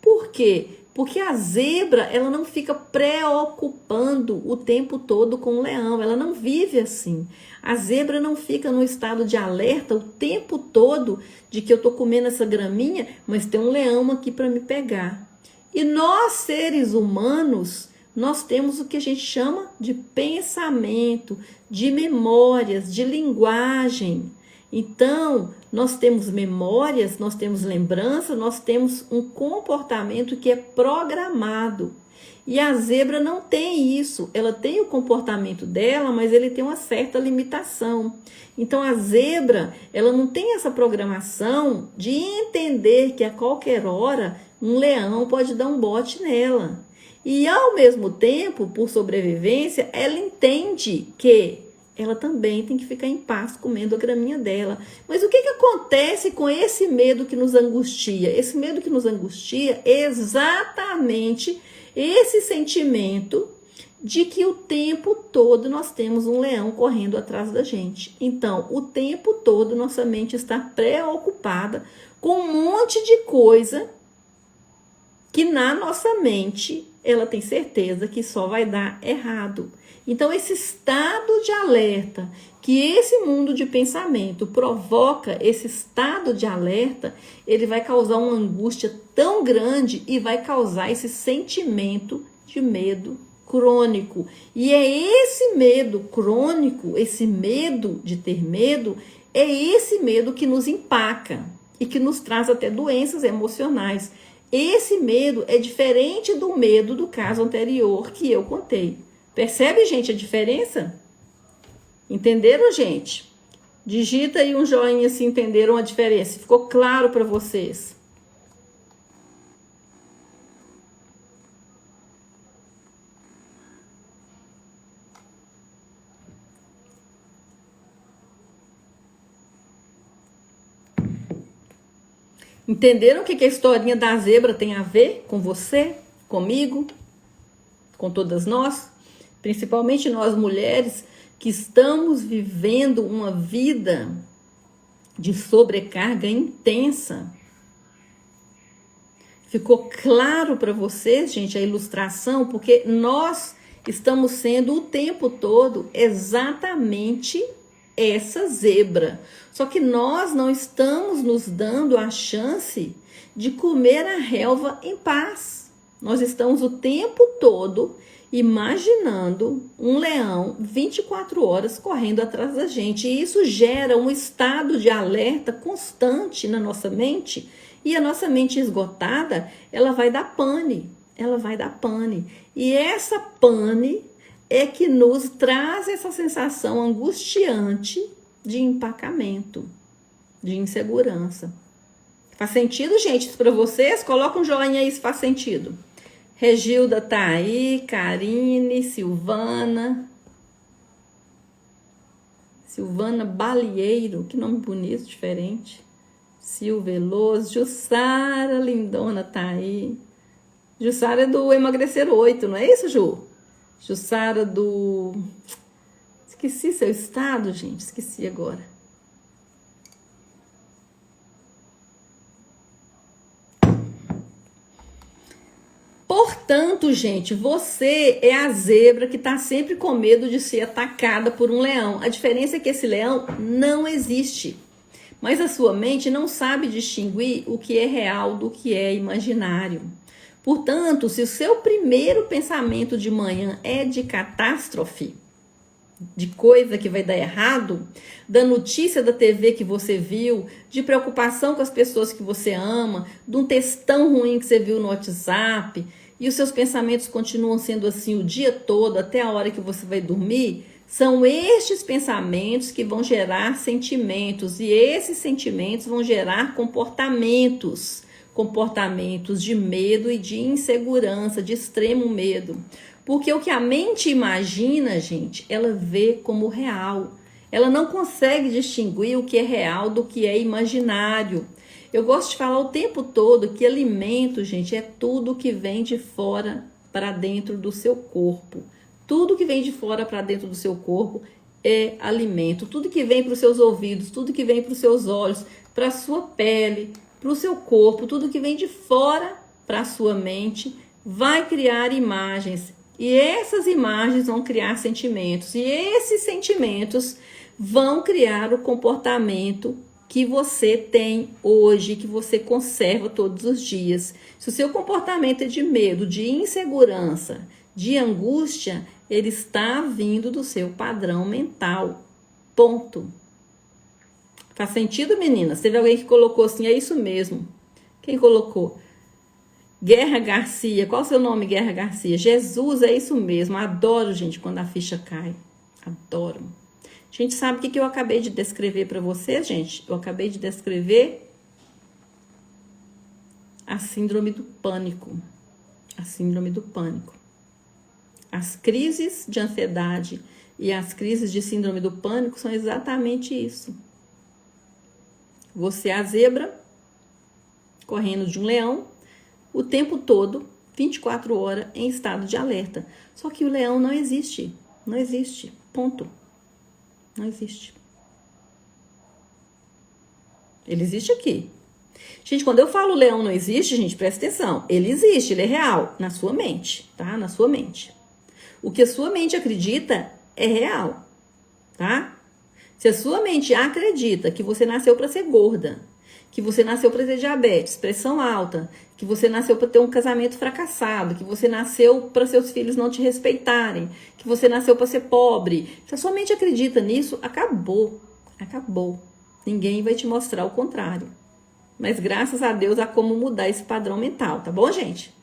Por quê? Porque a zebra, ela não fica preocupando o tempo todo com o leão, ela não vive assim. A zebra não fica no estado de alerta o tempo todo de que eu tô comendo essa graminha, mas tem um leão aqui para me pegar. E nós, seres humanos, nós temos o que a gente chama de pensamento, de memórias, de linguagem. Então, nós temos memórias, nós temos lembrança, nós temos um comportamento que é programado. E a zebra não tem isso. Ela tem o comportamento dela, mas ele tem uma certa limitação. Então, a zebra, ela não tem essa programação de entender que a qualquer hora um leão pode dar um bote nela. E, ao mesmo tempo, por sobrevivência, ela entende que ela também tem que ficar em paz comendo a graminha dela. Mas o que acontece com esse medo que nos angustia? Esse medo que nos angustia é exatamente esse sentimento de que o tempo todo nós temos um leão correndo atrás da gente. Então, o tempo todo nossa mente está preocupada com um monte de coisa que na nossa mente ela tem certeza que só vai dar errado. Então, esse estado de alerta, que esse mundo de pensamento provoca, esse estado de alerta, ele vai causar uma angústia tão grande e vai causar esse sentimento de medo crônico. E é esse medo crônico, esse medo de ter medo, é esse medo que nos empaca e que nos traz até doenças emocionais. Esse medo é diferente do medo do caso anterior que eu contei. Percebe, gente, a diferença? Entenderam, gente? Digita aí um joinha se entenderam a diferença. Ficou claro para vocês? Entenderam o que a historinha da zebra tem a ver com você, comigo, com todas nós? Principalmente nós mulheres que estamos vivendo uma vida de sobrecarga intensa. Ficou claro para vocês, gente, a ilustração? Porque nós estamos sendo o tempo todo exatamente essa zebra. Só que nós não estamos nos dando a chance de comer a relva em paz. Nós estamos o tempo todo imaginando um leão 24 horas correndo atrás da gente. E isso gera um estado de alerta constante na nossa mente. E a nossa mente esgotada, ela vai dar pane. Ela vai dar pane. E essa pane é que nos traz essa sensação angustiante de empacamento. de insegurança. Faz sentido, gente, isso pra vocês? Coloca um joinha aí se faz sentido. Regilda tá aí, Karine, Silvana Balieiro, que nome bonito, diferente. Sil Veloso, Jussara Lindona tá aí. Jussara é do Emagrecer 8, não é isso, Ju? Jussara do... Esqueci seu estado, gente, esqueci agora. Portanto, gente, você é a zebra que está sempre com medo de ser atacada por um leão. A diferença é que esse leão não existe. Mas a sua mente não sabe distinguir o que é real do que é imaginário. Portanto, se o seu primeiro pensamento de manhã é de catástrofe, de coisa que vai dar errado, da notícia da TV que você viu, de preocupação com as pessoas que você ama, de um textão ruim que você viu no WhatsApp, e os seus pensamentos continuam sendo assim o dia todo, até a hora que você vai dormir, são estes pensamentos que vão gerar sentimentos, e esses sentimentos vão gerar comportamentos de medo e de insegurança, de extremo medo. Porque o que a mente imagina, gente, ela vê como real. Ela não consegue distinguir o que é real do que é imaginário. Eu gosto de falar o tempo todo que alimento, gente, é tudo que vem de fora para dentro do seu corpo. Tudo que vem de fora para dentro do seu corpo é alimento. Tudo que vem para os seus ouvidos, tudo que vem para os seus olhos, para a sua pele, para o seu corpo, tudo que vem de fora para a sua mente vai criar imagens. E essas imagens vão criar sentimentos. E esses sentimentos vão criar o comportamento que você tem hoje, que você conserva todos os dias. Se o seu comportamento é de medo, de insegurança, de angústia, ele está vindo do seu padrão mental. Ponto. Faz sentido, meninas? Teve alguém que colocou assim, é isso mesmo. Quem colocou? Guerra Garcia. Qual o seu nome, Guerra Garcia? Jesus, é isso mesmo. Adoro, gente, quando a ficha cai. Adoro. A gente sabe o que eu acabei de descrever para vocês, gente? Eu acabei de descrever a síndrome do pânico. A síndrome do pânico. As crises de ansiedade e as crises de síndrome do pânico são exatamente isso. Você é a zebra correndo de um leão o tempo todo, 24 horas, em estado de alerta. Só que o leão não existe. Não existe. Ponto. Não existe. Ele existe aqui. Gente, quando eu falo leão não existe, gente, presta atenção. Ele existe, ele é real, na sua mente, tá? Na sua mente. O que a sua mente acredita é real, tá? Se a sua mente acredita que você nasceu para ser gorda, que você nasceu para ter diabetes, pressão alta, que você nasceu para ter um casamento fracassado, que você nasceu para seus filhos não te respeitarem, que você nasceu para ser pobre. Se a sua mente acredita nisso, acabou. Acabou. Ninguém vai te mostrar o contrário. Mas graças a Deus há como mudar esse padrão mental, tá bom, gente?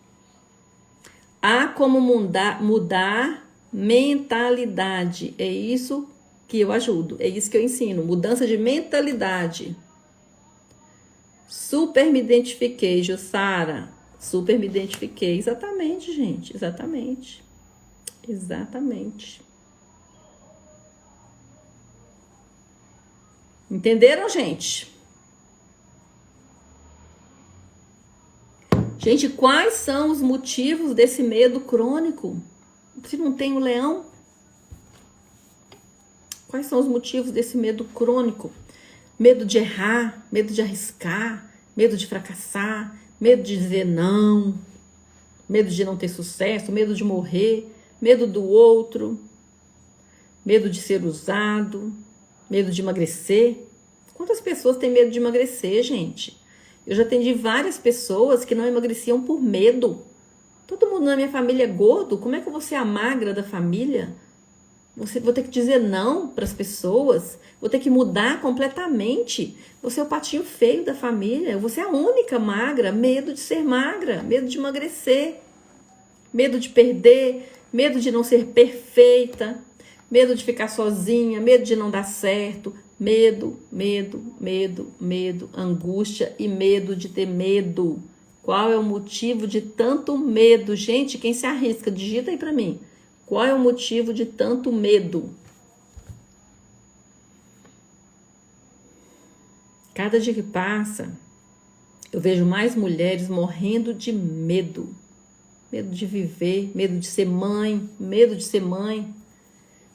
Há como mudar mentalidade. É isso que eu ajudo, é isso que eu ensino. Mudança de mentalidade. Super me identifiquei, Jussara. Super me identifiquei. Exatamente, gente. Exatamente. Exatamente. Entenderam, gente? Gente, quais são os motivos desse medo crônico? Se não tem o leão? Quais são os motivos desse medo crônico? Medo de errar, medo de arriscar, medo de fracassar, medo de dizer não, medo de não ter sucesso, medo de morrer, medo do outro, medo de ser usado, medo de emagrecer. Quantas pessoas têm medo de emagrecer, gente? Eu já atendi várias pessoas que não emagreciam por medo. Todo mundo na minha família é gordo, como é que eu vou ser a magra da família? Vou ter que dizer não para as pessoas, vou ter que mudar completamente. Você é o patinho feio da família, você é a única magra, medo de ser magra, medo de emagrecer, medo de perder, medo de não ser perfeita, medo de ficar sozinha, medo de não dar certo, Medo, medo, medo, medo, angústia e medo de ter medo. Qual é o motivo de tanto medo? Gente, quem se arrisca, digita aí pra mim. Qual é o motivo de tanto medo? Cada dia que passa, eu vejo mais mulheres morrendo de medo. Medo de viver, medo de ser mãe, medo de ser mãe.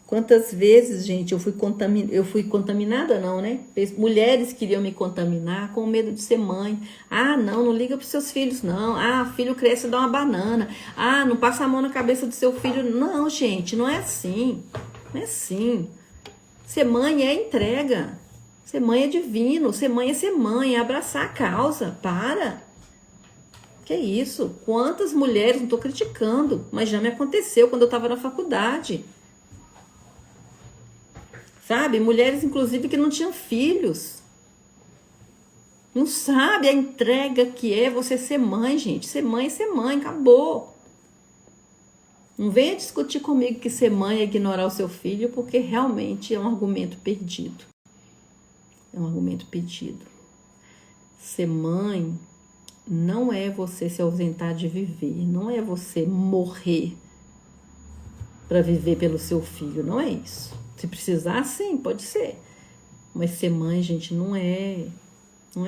Quantas vezes, gente, eu fui contaminada não, né? Mulheres queriam me contaminar com medo de ser mãe. Ah, não liga para os seus filhos, não. Ah, filho cresce e dá uma banana. Ah, não passa a mão na cabeça do seu filho. Não, gente, não é assim. Não é assim. Ser mãe é entrega. Ser mãe é divino. Ser mãe, é abraçar a causa. Para. Que isso? Quantas mulheres, não estou criticando, mas já me aconteceu quando eu estava na faculdade. Sabe? Mulheres, inclusive, que não tinham filhos. Não sabe a entrega que é você ser mãe, gente. Ser mãe, acabou. Não venha discutir comigo que ser mãe é ignorar o seu filho, porque realmente é um argumento perdido. É um argumento perdido. Ser mãe não é você se ausentar de viver, não é você morrer para viver pelo seu filho, não é isso. Se precisar, sim, pode ser. Mas ser mãe, gente, não é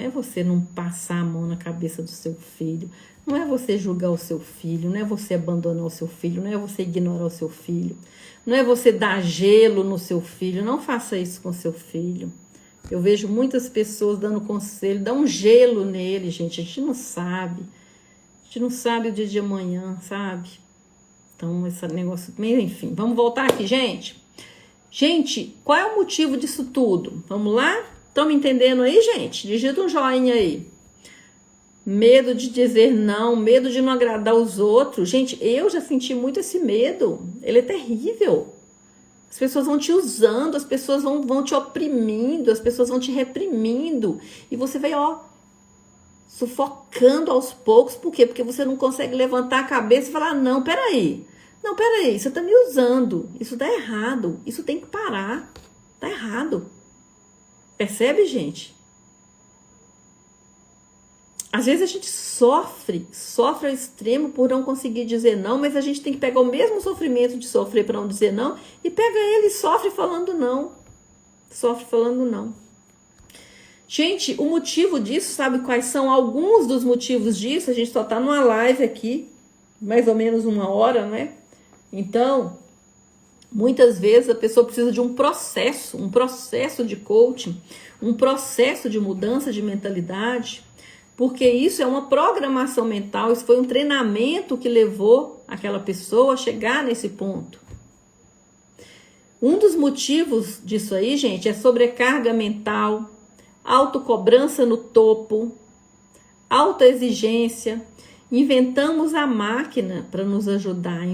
você não passar a mão na cabeça do seu filho. Não é você julgar o seu filho. Não é você abandonar o seu filho. Não é você ignorar o seu filho. Não é você dar gelo no seu filho. Não faça isso com o seu filho. Eu vejo muitas pessoas dando conselho. Dá um gelo nele, gente. A gente não sabe. A gente não sabe o dia de amanhã, sabe? Então, esse negócio... Enfim, vamos voltar aqui, gente. Gente, qual é o motivo disso tudo? Vamos lá? Estão me entendendo aí, gente? Digita um joinha aí. Medo de dizer não, medo de não agradar os outros. Gente, eu já senti muito esse medo. Ele é terrível. As pessoas vão te usando, as pessoas vão te oprimindo, as pessoas vão te reprimindo. E você vai, sufocando aos poucos. Por quê? Porque você não consegue levantar a cabeça e falar, não, peraí, você tá me usando, isso tá errado, isso tem que parar, tá errado. Percebe, gente? Às vezes a gente sofre ao extremo por não conseguir dizer não, mas a gente tem que pegar o mesmo sofrimento de sofrer para não dizer não e pega ele e sofre falando não. Sofre falando não. Gente, o motivo disso, sabe quais são alguns dos motivos disso? A gente só tá numa live aqui, mais ou menos 1 hora, né? Então, muitas vezes a pessoa precisa de um processo de coaching, um processo de mudança de mentalidade, porque isso é uma programação mental, isso foi um treinamento que levou aquela pessoa a chegar nesse ponto. Um dos motivos disso aí, gente, é sobrecarga mental, autocobrança no topo, autoexigência. Inventamos a máquina para nos ajudar,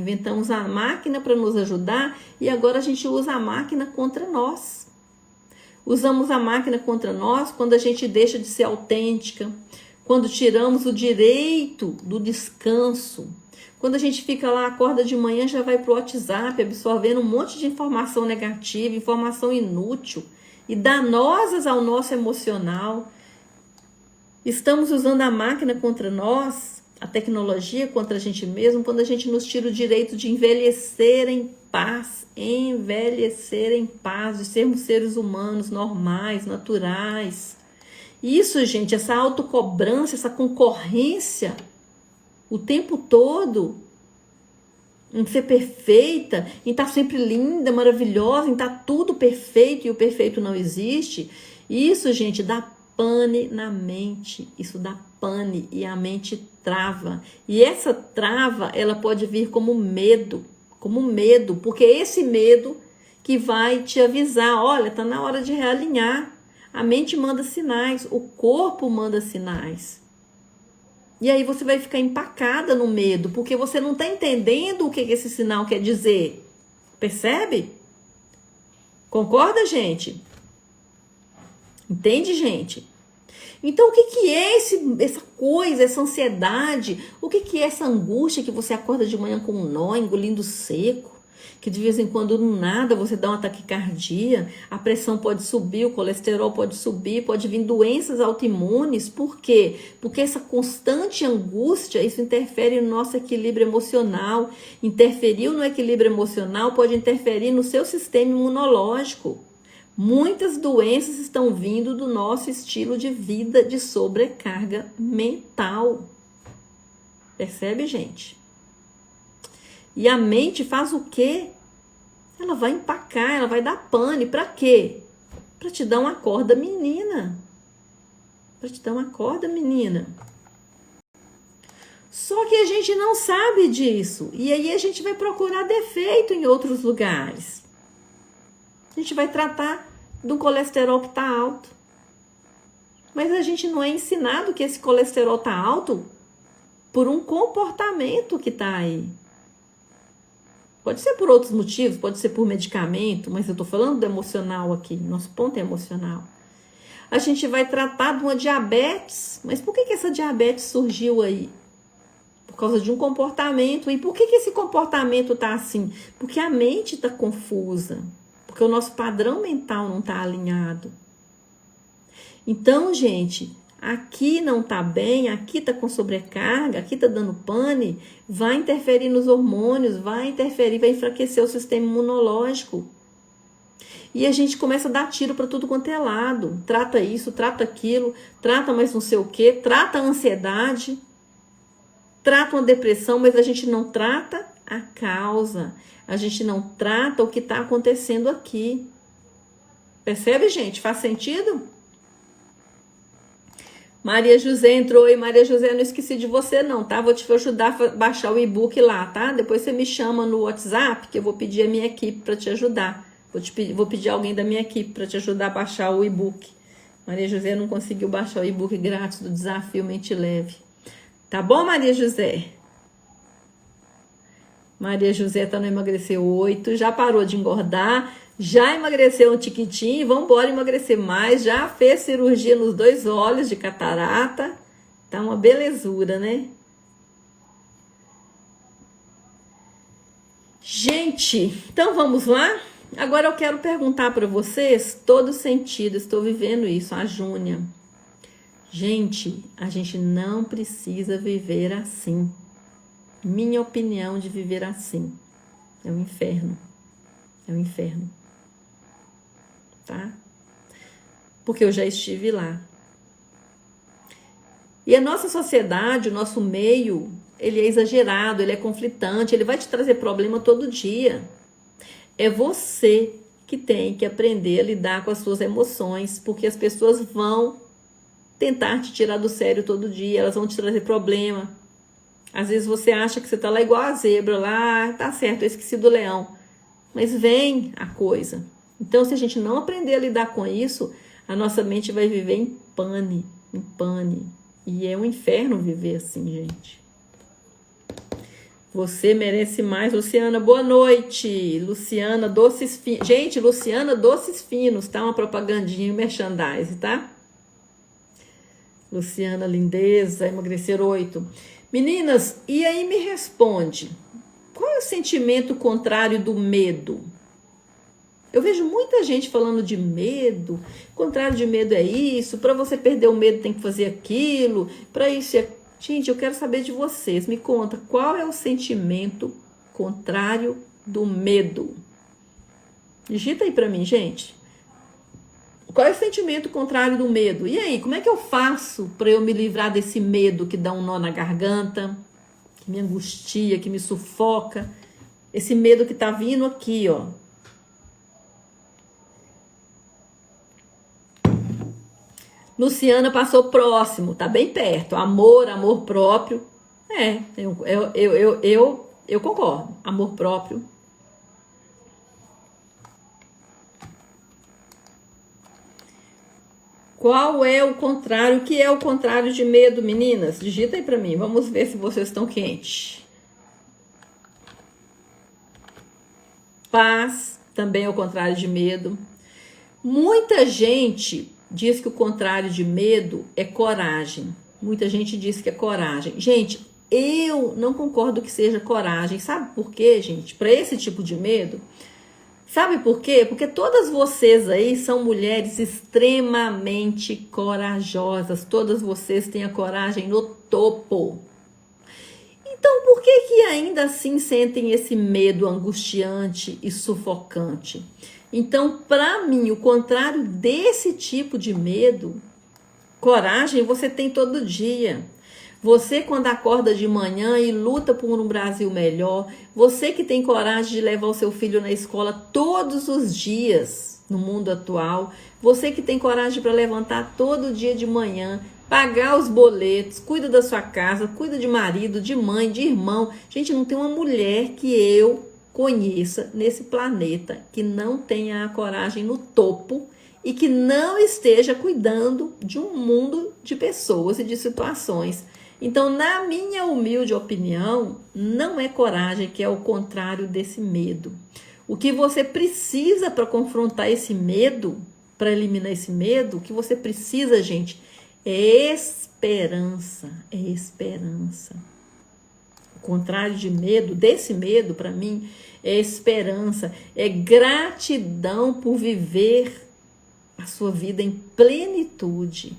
e agora a gente usa a máquina contra nós. Usamos a máquina contra nós quando a gente deixa de ser autêntica, quando tiramos o direito do descanso, quando a gente fica lá, acorda de manhã, já vai para o WhatsApp, absorvendo um monte de informação negativa, informação inútil e danosas ao nosso emocional. Estamos usando a máquina contra nós, a tecnologia contra a gente mesmo, quando a gente nos tira o direito de envelhecer em paz, de sermos seres humanos normais, naturais. Isso, gente, essa autocobrança, essa concorrência o tempo todo em ser perfeita, em estar sempre linda, maravilhosa, em estar tudo perfeito e o perfeito não existe. Isso, gente, dá pane na mente, isso dá pane e a mente trava. E essa trava, ela pode vir como medo, porque é esse medo que vai te avisar, olha, tá na hora de realinhar. A mente manda sinais, o corpo manda sinais. E aí você vai ficar empacada no medo, porque você não tá entendendo o que esse sinal quer dizer. Percebe? Concorda, gente? Entende, gente? Então, o que é essa coisa, essa ansiedade? O que é essa angústia que você acorda de manhã com um nó, engolindo seco? Que de vez em quando, do nada, você dá uma taquicardia, a pressão pode subir, o colesterol pode subir, pode vir doenças autoimunes. Por quê? Porque essa constante angústia, isso interfere no nosso equilíbrio emocional. Interferiu no equilíbrio emocional, pode interferir no seu sistema imunológico. Muitas doenças estão vindo do nosso estilo de vida de sobrecarga mental. Percebe, gente? E a mente faz o quê? Ela vai empacar, ela vai dar pane. Pra quê? Pra te dar uma corda, menina. Pra te dar uma corda, menina. Só que a gente não sabe disso. E aí a gente vai procurar defeito em outros lugares. A gente vai tratar do colesterol que tá alto. Mas a gente não é ensinado que esse colesterol tá alto por um comportamento que tá aí. Pode ser por outros motivos, pode ser por medicamento, mas eu tô falando do emocional aqui, nosso ponto é emocional. A gente vai tratar de uma diabetes, mas por que essa diabetes surgiu aí? Por causa de um comportamento. E por que esse comportamento tá assim? Porque a mente tá confusa, porque o nosso padrão mental não tá alinhado. Então, gente, aqui não tá bem, aqui tá com sobrecarga, aqui tá dando pane, vai interferir nos hormônios, vai interferir, vai enfraquecer o sistema imunológico. E a gente começa a dar tiro para tudo quanto é lado. Trata isso, trata aquilo, trata mais não sei o quê, trata a ansiedade, trata uma depressão, mas a gente não trata a causa. A gente não trata o que está acontecendo aqui. Percebe, gente? Faz sentido? Maria José entrou aí. Maria José, não esqueci de você não, tá? Vou te ajudar a baixar o e-book lá, tá? Depois você me chama no WhatsApp, que eu vou pedir a minha equipe para te ajudar. Vou pedir alguém da minha equipe para te ajudar a baixar o e-book. Maria José não conseguiu baixar o e-book grátis do Desafio Mente Leve. Tá bom, Maria José? Maria José tá no Emagrecer 8, já parou de engordar, já emagreceu um tiquitinho, vamos embora emagrecer mais, já fez cirurgia nos 2 olhos de catarata, tá uma belezura, né? Gente, então vamos lá? Agora eu quero perguntar para vocês, todo sentido, estou vivendo isso, a Júnia. Gente, a gente não precisa viver assim. Minha opinião de viver assim é um inferno. É um inferno. Tá? Porque eu já estive lá. E a nossa sociedade, o nosso meio, ele é exagerado, ele é conflitante, ele vai te trazer problema todo dia. É você que tem que aprender a lidar com as suas emoções, porque as pessoas vão tentar te tirar do sério todo dia, elas vão te trazer problema. Às vezes você acha que você tá lá igual a zebra, lá, tá certo, eu esqueci do leão. Mas vem a coisa. Então, se a gente não aprender a lidar com isso, a nossa mente vai viver em pane, em pane. E é um inferno viver assim, gente. Você merece mais, Luciana, boa noite. Luciana, doces finos. Gente, Luciana, doces finos, tá? Uma propagandinha, merchandise, tá? Luciana, lindeza, emagrecer 8. Meninas, e aí me responde, qual é o sentimento contrário do medo? Eu vejo muita gente falando de medo, o contrário de medo é isso, para você perder o medo tem que fazer aquilo, para isso é... Gente, eu quero saber de vocês, me conta, qual é o sentimento contrário do medo? Digita aí para mim, gente. Qual é o sentimento contrário do medo? E aí, como é que eu faço para eu me livrar desse medo que dá um nó na garganta, que me angustia, que me sufoca? Esse medo que tá vindo aqui, ó. Luciana passou próximo, tá bem perto. Amor, amor próprio. Eu concordo. Amor próprio. Qual é o contrário? O que é o contrário de medo, meninas? Digita aí pra mim. Vamos ver se vocês estão quentes. Paz também é o contrário de medo. Muita gente diz que o contrário de medo é coragem. Muita gente diz que é coragem. Gente, Eu não concordo que seja coragem. Sabe por quê, gente? Para esse tipo de medo. Sabe por quê? Porque todas vocês aí são mulheres extremamente corajosas. Todas vocês têm a coragem no topo. Então, por que que ainda assim sentem esse medo angustiante e sufocante? Então, para mim, o contrário desse tipo de medo, coragem você tem todo dia. Você, quando acorda de manhã e luta por um Brasil melhor, você que tem coragem de levar o seu filho na escola todos os dias no mundo atual, você que tem coragem para levantar todo dia de manhã, pagar os boletos, cuida da sua casa, cuida de marido, de mãe, de irmão. Gente, não tem uma mulher que eu conheça nesse planeta que não tenha a coragem no topo e que não esteja cuidando de um mundo de pessoas e de situações. Então, na minha humilde opinião, não é coragem que é o contrário desse medo. O que você precisa para confrontar esse medo, para eliminar esse medo, o que você precisa, gente, é esperança. É esperança. O contrário de medo, desse medo, para mim, é esperança. É gratidão por viver a sua vida em plenitude.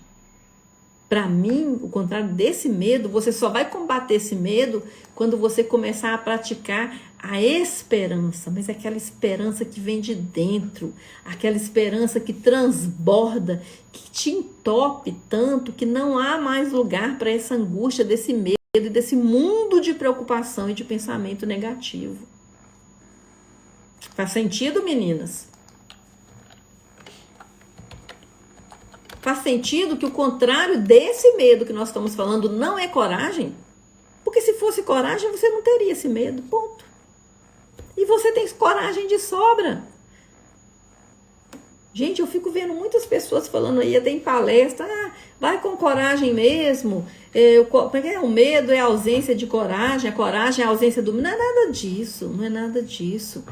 Para mim, o contrário desse medo, você só vai combater esse medo quando você começar a praticar a esperança, mas é aquela esperança que vem de dentro, aquela esperança que transborda, que te entope tanto que não há mais lugar para essa angústia desse medo e desse mundo de preocupação e de pensamento negativo. Faz sentido, meninas? Faz sentido que o contrário desse medo que nós estamos falando não é coragem? Porque se fosse coragem, você não teria esse medo, ponto. E você tem coragem de sobra. Gente, eu fico vendo muitas pessoas falando aí, até em palestra, vai com coragem mesmo, o medo é a ausência de coragem, a coragem é a ausência do... Não é nada disso, não é nada disso.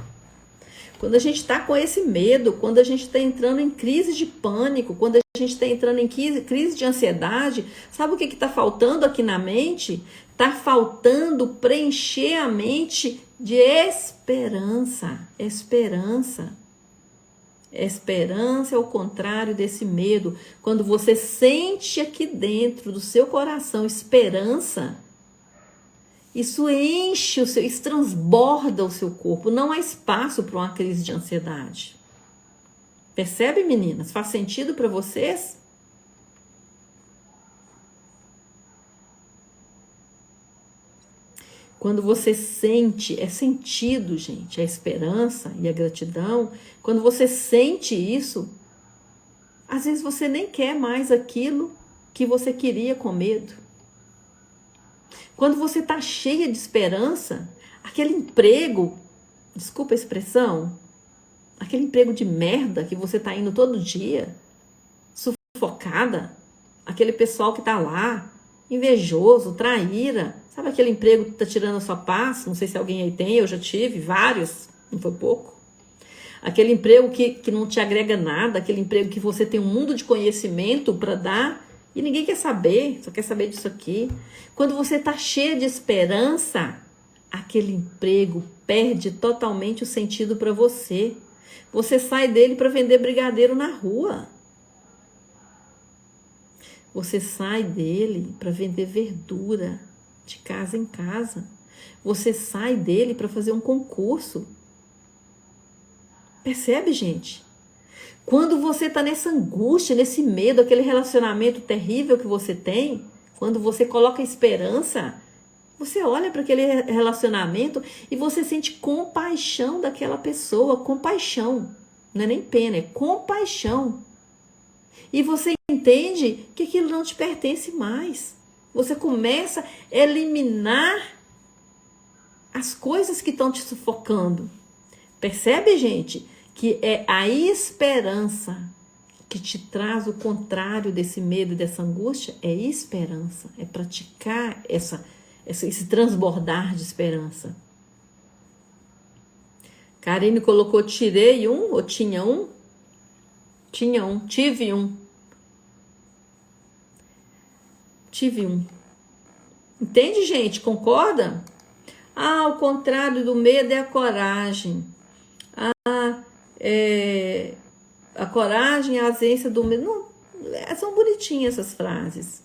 Quando a gente está com esse medo, quando a gente está entrando em crise de pânico, quando a gente está entrando em crise de ansiedade, sabe o que está faltando aqui na mente? Está faltando preencher a mente de esperança. Esperança. Esperança é o contrário desse medo. Quando você sente aqui dentro do seu coração esperança, isso enche o seu, isso transborda o seu corpo. Não há espaço para uma crise de ansiedade. Percebe, meninas? Faz sentido para vocês? Quando você sente, é sentido, gente, a esperança e a gratidão. Quando você sente isso, às vezes você nem quer mais aquilo que você queria com medo. Quando você está cheia de esperança, aquele emprego, desculpa a expressão, aquele emprego de merda que você está indo todo dia, sufocada, aquele pessoal que está lá, invejoso, traíra, sabe aquele emprego que está tirando a sua paz? Não sei se alguém aí tem, eu já tive vários, não foi pouco. Aquele emprego que não te agrega nada, aquele emprego que você tem um mundo de conhecimento para dar, e ninguém quer saber, só quer saber disso aqui. Quando você está cheia de esperança, aquele emprego perde totalmente o sentido para você. Você sai dele para vender brigadeiro na rua. Você sai dele para vender verdura de casa em casa. Você sai dele para fazer um concurso. Percebe, gente? Quando você está nessa angústia, nesse medo, aquele relacionamento terrível que você tem, quando você coloca esperança, você olha para aquele relacionamento e você sente compaixão daquela pessoa, compaixão. Não é nem pena, é compaixão. E você entende que aquilo não te pertence mais. Você começa a eliminar as coisas que estão te sufocando. Percebe, gente? Que é a esperança que te traz o contrário desse medo e dessa angústia. É esperança, é praticar esse transbordar de esperança. Karine colocou, tirei um ou tinha um? Tinha um, tive um. Tive um. Entende, gente? Concorda? Ah, o contrário do medo é a coragem. Ah, a coragem é a ausência do medo. Não, são bonitinhas essas frases.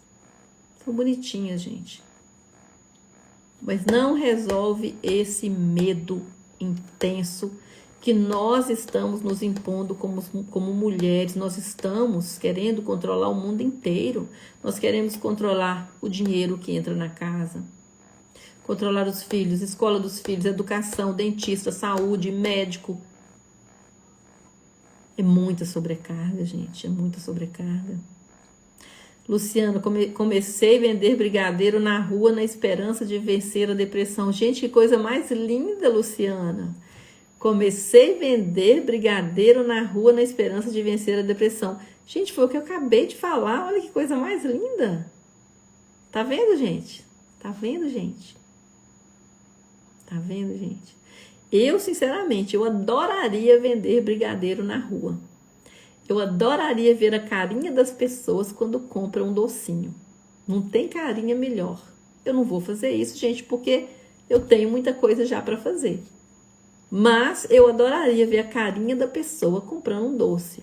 São bonitinhas, gente. Mas não resolve esse medo intenso que nós estamos nos impondo como mulheres. Nós estamos querendo controlar o mundo inteiro. Nós queremos controlar o dinheiro que entra na casa, controlar os filhos, escola dos filhos, educação, dentista, saúde, médico. É muita sobrecarga, gente, é muita sobrecarga. Luciana, comecei a vender brigadeiro na rua na esperança de vencer a depressão. Gente, que coisa mais linda, Luciana. Comecei a vender brigadeiro na rua na esperança de vencer a depressão. Gente, foi o que eu acabei de falar. Olha que coisa mais linda. Tá vendo, gente? Tá vendo, gente? Tá vendo, gente? Eu, sinceramente, eu adoraria vender brigadeiro na rua. Eu adoraria ver a carinha das pessoas quando compram um docinho. Não tem carinha melhor. Eu não vou fazer isso, gente, porque eu tenho muita coisa já para fazer. Mas eu adoraria ver a carinha da pessoa comprando um doce.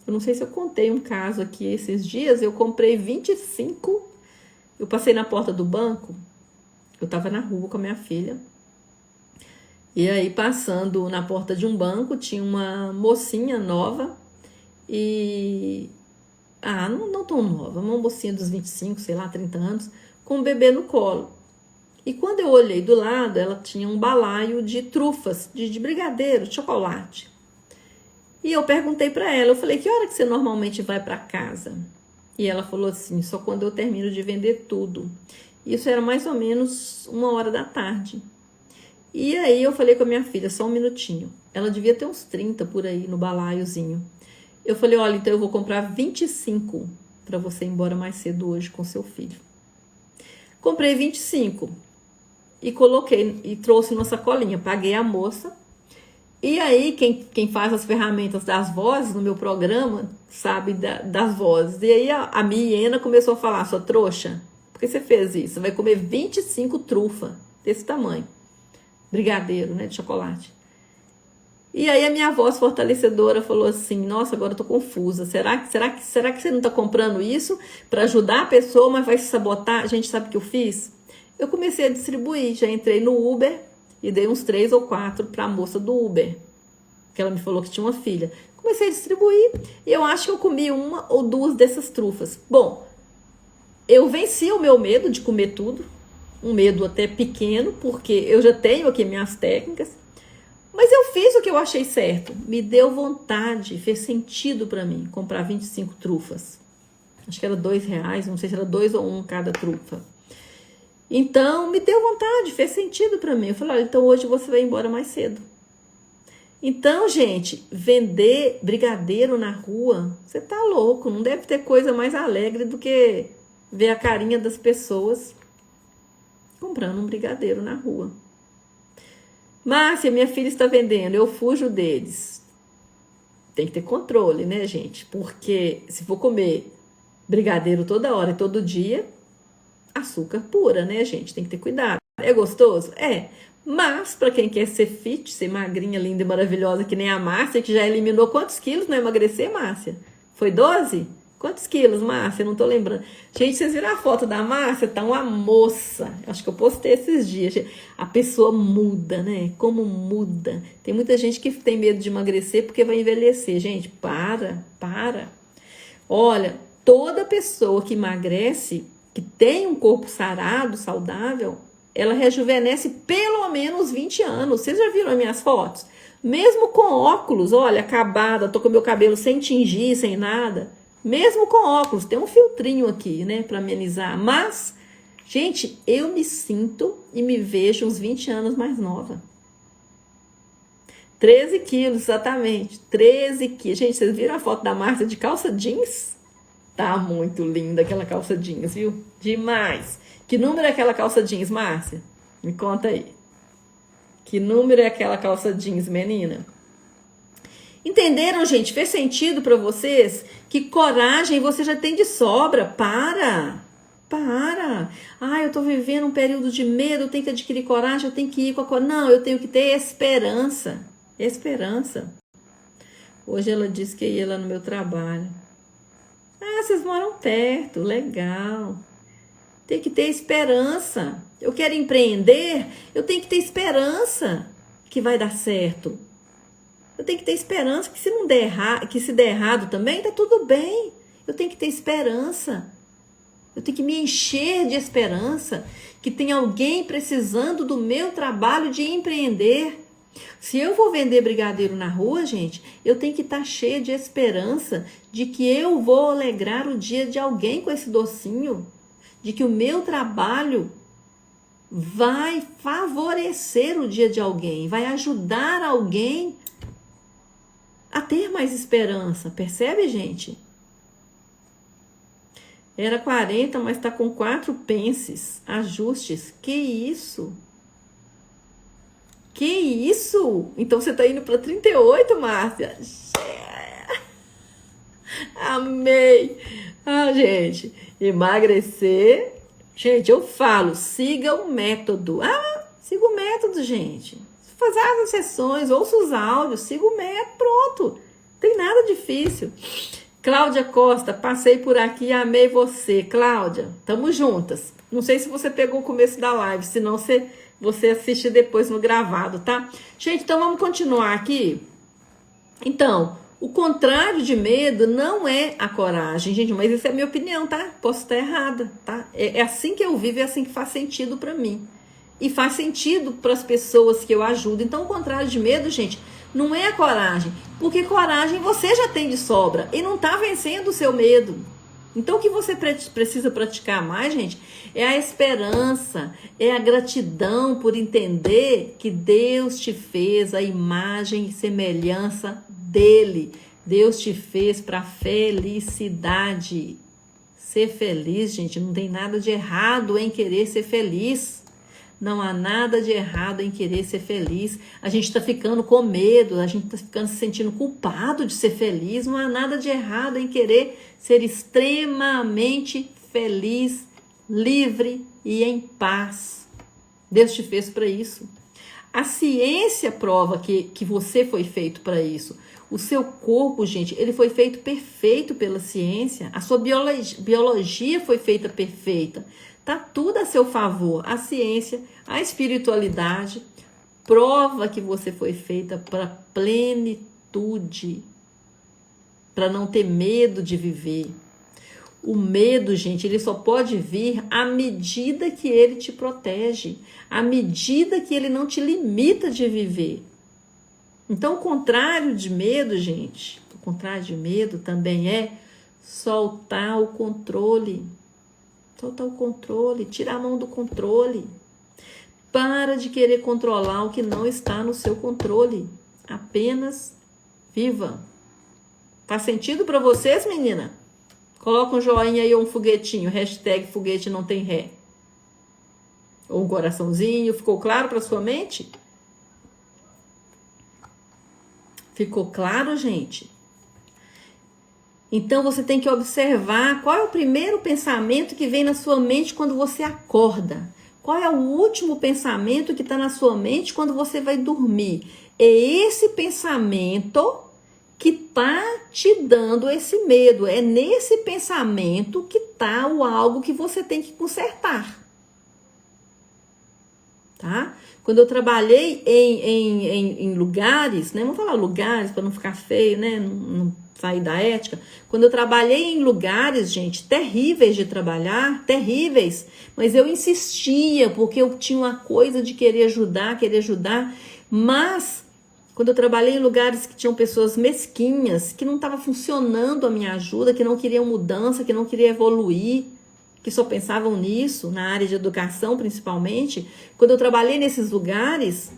Eu não sei se eu contei um caso aqui esses dias. Eu comprei 25. Eu passei na porta do banco. Eu estava na rua com a minha filha. E aí, passando na porta de um banco, tinha uma mocinha nova. Não tão nova, uma mocinha dos 25, sei lá, 30 anos, com um bebê no colo. E quando eu olhei do lado, ela tinha um balaio de trufas, de brigadeiro, de chocolate. E eu perguntei para ela, eu falei, que hora que você normalmente vai para casa? E ela falou assim, só quando eu termino de vender tudo. Isso era mais ou menos 1h da tarde. E aí eu falei com a minha filha, só um minutinho. Ela devia ter uns 30 por aí no balaiozinho. Eu falei, olha, então eu vou comprar 25 para você ir embora mais cedo hoje com seu filho. Comprei 25 e coloquei e trouxe numa sacolinha, paguei a moça. E aí, quem faz as ferramentas das vozes no meu programa sabe das vozes. E aí a minha hiena começou a falar, sua trouxa, por que você fez isso? Você vai comer 25 trufas desse tamanho. Brigadeiro, né, de chocolate. E aí a minha voz fortalecedora falou assim, nossa, agora eu tô confusa. Será que você não tá comprando isso para ajudar a pessoa, mas vai se sabotar? A gente sabe o que eu fiz? Eu comecei a distribuir, já entrei no Uber e dei uns 3 ou 4 para a moça do Uber, que ela me falou que tinha uma filha. Comecei a distribuir e eu acho que eu comi 1 ou 2 dessas trufas. Bom, eu venci o meu medo de comer tudo, um medo até pequeno, porque eu já tenho aqui minhas técnicas, mas eu fiz o que eu achei certo. Me deu vontade, fez sentido para mim comprar 25 trufas. Acho que era R$2, não sei se era 2 ou 1 cada trufa. Então, me deu vontade, fez sentido para mim. Eu falei, olha, então hoje você vai embora mais cedo. Então, gente, vender brigadeiro na rua, você tá louco. Não deve ter coisa mais alegre do que ver a carinha das pessoas comprando um brigadeiro na rua. Márcia, minha filha está vendendo, eu fujo deles. Tem que ter controle, né, gente? Porque se for comer brigadeiro toda hora e todo dia, açúcar pura, né, gente? Tem que ter cuidado. É gostoso? É. Mas, para quem quer ser fit, ser magrinha, linda e maravilhosa, que nem a Márcia, que já eliminou quantos quilos não emagrecer, Márcia? Foi 12? Quantos quilos, Márcia? Não tô lembrando. Gente, vocês viram a foto da Márcia? Tá uma moça. Acho que eu postei esses dias. A pessoa muda, né? Como muda. Tem muita gente que tem medo de emagrecer porque vai envelhecer. Gente, para. Olha, toda pessoa que emagrece, que tem um corpo sarado, saudável, ela rejuvenesce pelo menos 20 anos. Vocês já viram as minhas fotos? Mesmo com óculos, olha, acabada, tô com meu cabelo sem tingir, sem nada. Mesmo com óculos, tem um filtrinho aqui, né, para amenizar. Mas, gente, eu me sinto e me vejo uns 20 anos mais nova. 13 quilos, exatamente. 13 quilos. Gente, vocês viram a foto da Márcia de calça jeans? Tá muito linda aquela calça jeans, viu? Demais. Que número é aquela calça jeans, Márcia? Me conta aí. Que número é aquela calça jeans, menina? Entenderam, gente? Fez sentido para vocês? Que coragem você já tem de sobra. Para! Para! Ah, eu estou vivendo um período de medo, eu tenho que adquirir coragem, eu tenho que ir com a coragem. Não, eu tenho que ter esperança. Esperança. Hoje ela disse que ia lá no meu trabalho. Ah, vocês moram perto, legal. Tem que ter esperança. Eu quero empreender, eu tenho que ter esperança que vai dar certo. Eu tenho que ter esperança que se não der errado, que se der errado também, tá tudo bem. Eu tenho que ter esperança. Eu tenho que me encher de esperança que tem alguém precisando do meu trabalho de empreender. Se eu vou vender brigadeiro na rua, gente, eu tenho que estar cheia de esperança de que eu vou alegrar o dia de alguém com esse docinho, de que o meu trabalho vai favorecer o dia de alguém, vai ajudar alguém a ter mais esperança. Percebe, gente? Era 40, mas está com 4 pences, ajustes. Que isso? Que isso? Então você está indo para 38, Márcia? Amei! Ah, gente, emagrecer. Gente, eu falo, siga o método. Ah, siga o método, gente. Fazer as sessões, ouça os áudios, siga o método, pronto. Não tem nada difícil. Cláudia Costa, passei por aqui, amei você. Cláudia, tamo juntas. Não sei se você pegou o começo da live, senão você assiste depois no gravado, tá? Gente, então vamos continuar aqui. Então, o contrário de medo não é a coragem, gente, mas essa é a minha opinião, tá? Posso estar errada, tá? É assim que eu vivo, é assim que faz sentido pra mim. E faz sentido para as pessoas que eu ajudo. Então, o contrário de medo, gente, não é a coragem. Porque coragem você já tem de sobra e não tá vencendo o seu medo. Então, o que você precisa praticar mais, gente, é a esperança, é a gratidão por entender que Deus te fez a imagem e semelhança dele. Deus te fez para felicidade. Ser feliz, gente, não tem nada de errado em querer ser feliz. Não há nada de errado em querer ser feliz. A gente está ficando com medo, a gente está ficando se sentindo culpado de ser feliz. Não há nada de errado em querer ser extremamente feliz, livre e em paz. Deus te fez para isso. A ciência prova que você foi feito para isso. O seu corpo, gente, ele foi feito perfeito pela ciência. A sua biologia foi feita perfeita. Tá tudo a seu favor. A ciência, a espiritualidade prova que você foi feita para plenitude, para não ter medo de viver. O medo, gente, ele só pode vir à medida que ele te protege, à medida que ele não te limita de viver. Então, o contrário de medo, gente, o contrário de medo também é soltar o controle. Soltar o controle, tirar a mão do controle. Para de querer controlar o que não está no seu controle. Apenas viva. Faz sentido para vocês, menina? Coloca um joinha aí ou um foguetinho, hashtag foguete não tem ré. Ou um coraçãozinho, ficou claro para sua mente? Ficou claro, gente? Então você tem que observar qual é o primeiro pensamento que vem na sua mente quando você acorda. Qual é o último pensamento que está na sua mente quando você vai dormir? É esse pensamento que está te dando esse medo. É nesse pensamento que está o algo que você tem que consertar. Tá? Quando eu trabalhei em lugares, né? Vamos falar lugares para não ficar feio, né? Não sair da ética. Quando eu trabalhei em lugares, gente, terríveis de trabalhar, terríveis, mas eu insistia porque eu tinha uma coisa de querer ajudar, mas quando eu trabalhei em lugares que tinham pessoas mesquinhas, que não estava funcionando a minha ajuda, que não queriam mudança, que não queriam evoluir, que só pensavam nisso, na área de educação principalmente, quando eu trabalhei nesses lugares,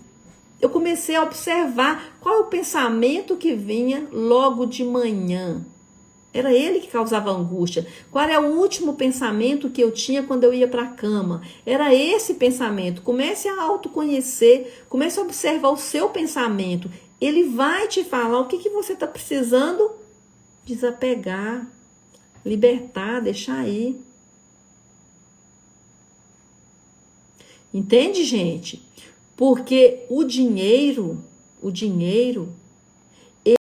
eu comecei a observar qual é o pensamento que vinha logo de manhã. Era ele que causava angústia. Qual é o último pensamento que eu tinha quando eu ia para a cama? Era esse pensamento. Comece a autoconhecer, comece a observar o seu pensamento. Ele vai te falar o que você está precisando desapegar, libertar, deixar ir. Entende, gente? Porque o dinheiro,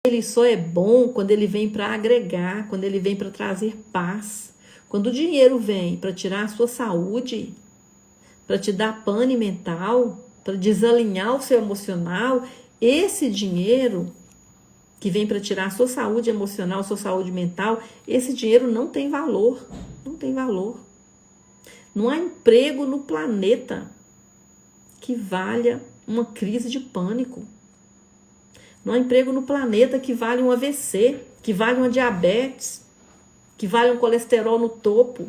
ele só é bom quando ele vem para agregar, quando ele vem para trazer paz. Quando o dinheiro vem para tirar a sua saúde, para te dar pane mental, para desalinhar o seu emocional, esse dinheiro que vem para tirar a sua saúde emocional, sua saúde mental, esse dinheiro não tem valor. Não tem valor. Não há emprego no planeta que valha uma crise de pânico. Não há emprego no planeta que valha um AVC, que valha uma diabetes, que valha um colesterol no topo,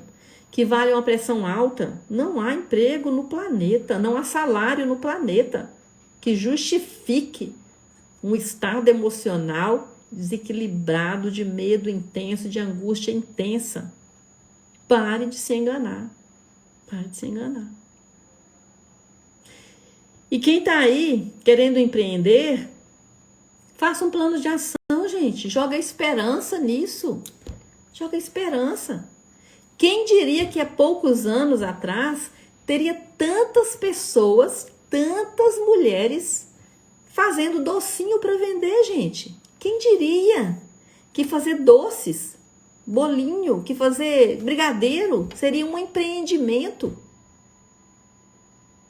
que valha uma pressão alta. Não há emprego no planeta, não há salário no planeta que justifique um estado emocional desequilibrado, de medo intenso, de angústia intensa. Pare de se enganar. Pare de se enganar. E quem está aí querendo empreender, faça um plano de ação, gente. Joga esperança nisso. Joga esperança. Quem diria que há poucos anos atrás teria tantas pessoas, tantas mulheres fazendo docinho para vender, gente? Quem diria que fazer doces, bolinho, que fazer brigadeiro seria um empreendimento?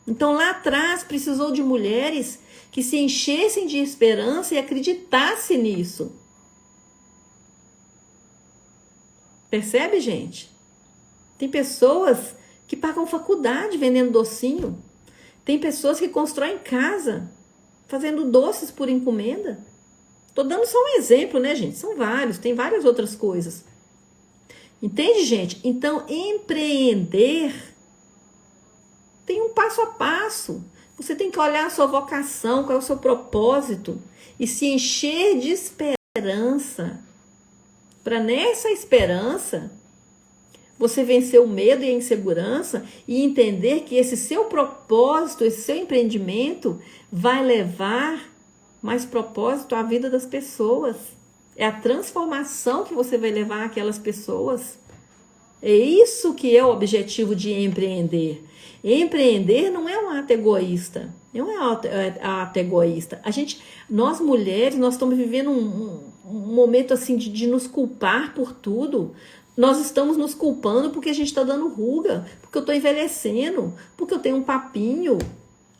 Então lá atrás precisou de mulheres que se enchessem de esperança e acreditassem nisso. Percebe, gente? Tem pessoas que pagam faculdade vendendo docinho. Tem pessoas que constroem casa fazendo doces por encomenda. Tô dando só um exemplo, né, gente? São vários, tem várias outras coisas. Entende, gente? Então, empreender tem um passo a passo. Você tem que olhar a sua vocação, qual é o seu propósito e se encher de esperança. Para nessa esperança você vencer o medo e a insegurança e entender que esse seu propósito, esse seu empreendimento vai levar mais propósito à vida das pessoas. É a transformação que você vai levar àquelas pessoas. É isso que é o objetivo de empreender. Empreender não é um ato egoísta. Não é um ato egoísta. Nós mulheres, nós estamos vivendo um momento assim de nos culpar por tudo. Nós estamos nos culpando porque a gente está dando ruga, porque eu estou envelhecendo, porque eu tenho um papinho,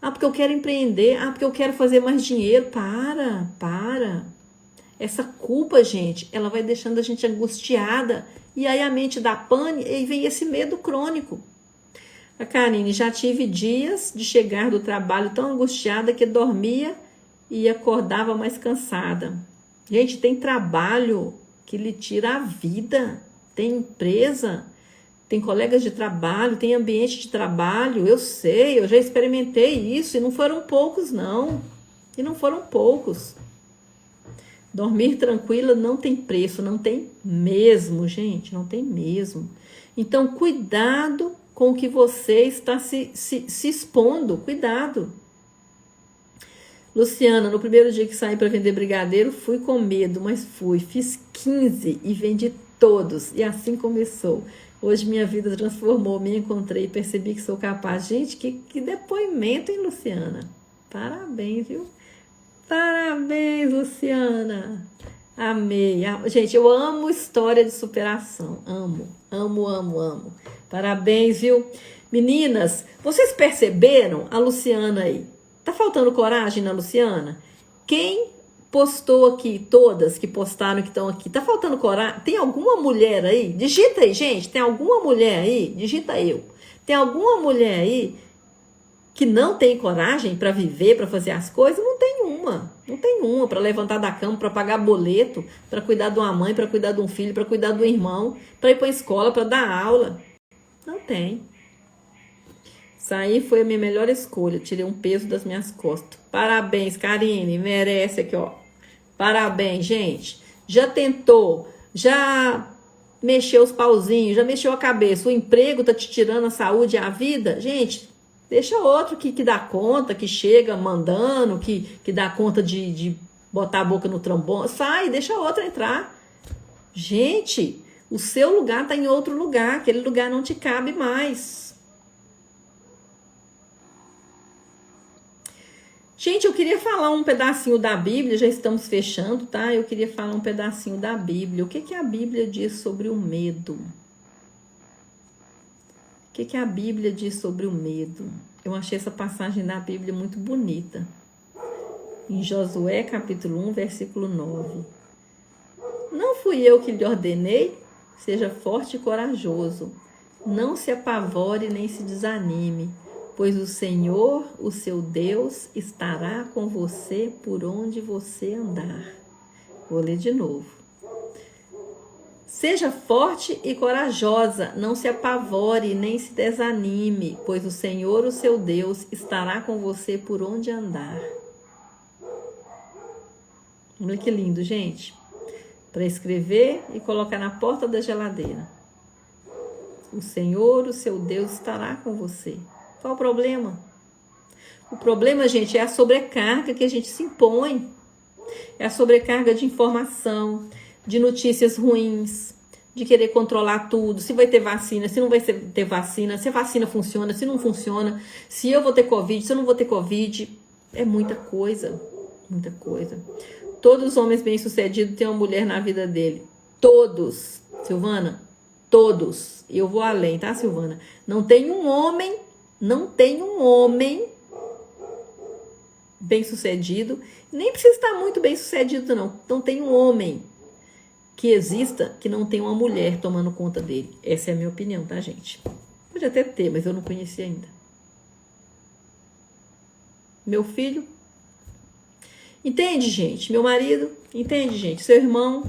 porque eu quero empreender, porque eu quero fazer mais dinheiro. Para. Essa culpa, gente, ela vai deixando a gente angustiada. E aí a mente dá pane e vem esse medo crônico. A Karine, já tive dias de chegar do trabalho tão angustiada que dormia e acordava mais cansada. Gente, tem trabalho que lhe tira a vida. Tem empresa, tem colegas de trabalho, tem ambiente de trabalho. Eu sei, eu já experimentei isso e não foram poucos, não. E não foram poucos. Dormir tranquila não tem preço, não tem mesmo, gente, não tem mesmo. Então, cuidado com o que você está se expondo, cuidado. Luciana, no primeiro dia que saí para vender brigadeiro, fui com medo, mas fui. Fiz 15 e vendi todos, e assim começou. Hoje minha vida transformou, me encontrei, percebi que sou capaz. Gente, que depoimento, hein, Luciana? Parabéns, viu? Parabéns, Luciana. Amei. Gente, eu amo história de superação. Amo. Parabéns, viu? Meninas, vocês perceberam a Luciana aí? Tá faltando coragem na Luciana? Quem postou aqui, todas que postaram que estão aqui, tá faltando coragem? Tem alguma mulher aí? Digita aí, gente. Tem alguma mulher aí? Digita eu. Tem alguma mulher aí que não tem coragem para viver, para fazer as coisas? Não tem uma para levantar da cama, para pagar boleto, para cuidar de uma mãe, para cuidar de um filho, para cuidar de um irmão, para ir para a escola, para dar aula. Não tem. Sair foi a minha melhor escolha, tirei um peso das minhas costas. Parabéns, Karine, merece aqui, ó. Parabéns, gente. Já tentou, já mexeu os pauzinhos, já mexeu a cabeça, o emprego tá te tirando a saúde e a vida? Gente, deixa outro que dá conta, que chega mandando, que dá conta de botar a boca no trombone. Sai, deixa outro entrar. Gente, o seu lugar tá em outro lugar, aquele lugar não te cabe mais. Gente, eu queria falar um pedacinho da Bíblia, já estamos fechando, tá? Eu queria falar um pedacinho da Bíblia. O que que a Bíblia diz sobre o medo? O que que a Bíblia diz sobre o medo? Eu achei essa passagem da Bíblia muito bonita. Em Josué, capítulo 1, versículo 9. Não fui eu que lhe ordenei? Seja forte e corajoso. Não se apavore nem se desanime, pois o Senhor, o seu Deus, estará com você por onde você andar. Vou ler de novo. Seja forte e corajosa, não se apavore nem se desanime, pois o Senhor, o seu Deus, estará com você por onde andar. Olha que lindo, gente. Para escrever e colocar na porta da geladeira. O Senhor, o seu Deus, estará com você. Qual o problema? O problema, gente, é a sobrecarga que a gente se impõe. É a sobrecarga de informação, de notícias ruins, de querer controlar tudo. Se vai ter vacina, se não vai ter vacina, se a vacina funciona, se não funciona, se eu vou ter Covid, se eu não vou ter Covid. É muita coisa, muita coisa. Todos os homens bem-sucedidos têm uma mulher na vida dele. Todos. Silvana, todos. Eu vou além, tá, Silvana? Não tem um homem bem-sucedido, nem precisa estar muito bem-sucedido, não. Não tem um homem que exista que não tem uma mulher tomando conta dele. Essa é a minha opinião, tá, gente? Pode até ter, mas eu não conheci ainda. Meu filho... Entende, gente? Meu marido, entende, gente? Seu irmão.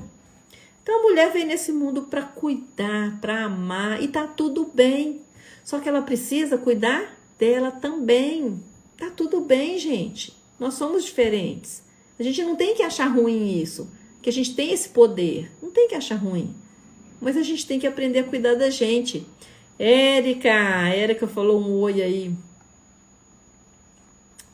Então a mulher vem nesse mundo para cuidar, para amar, e tá tudo bem. Só que ela precisa cuidar dela também. Tá tudo bem, gente. Nós somos diferentes. A gente não tem que achar ruim isso, que a gente tem esse poder. Não tem que achar ruim. Mas a gente tem que aprender a cuidar da gente. Érica falou um oi aí.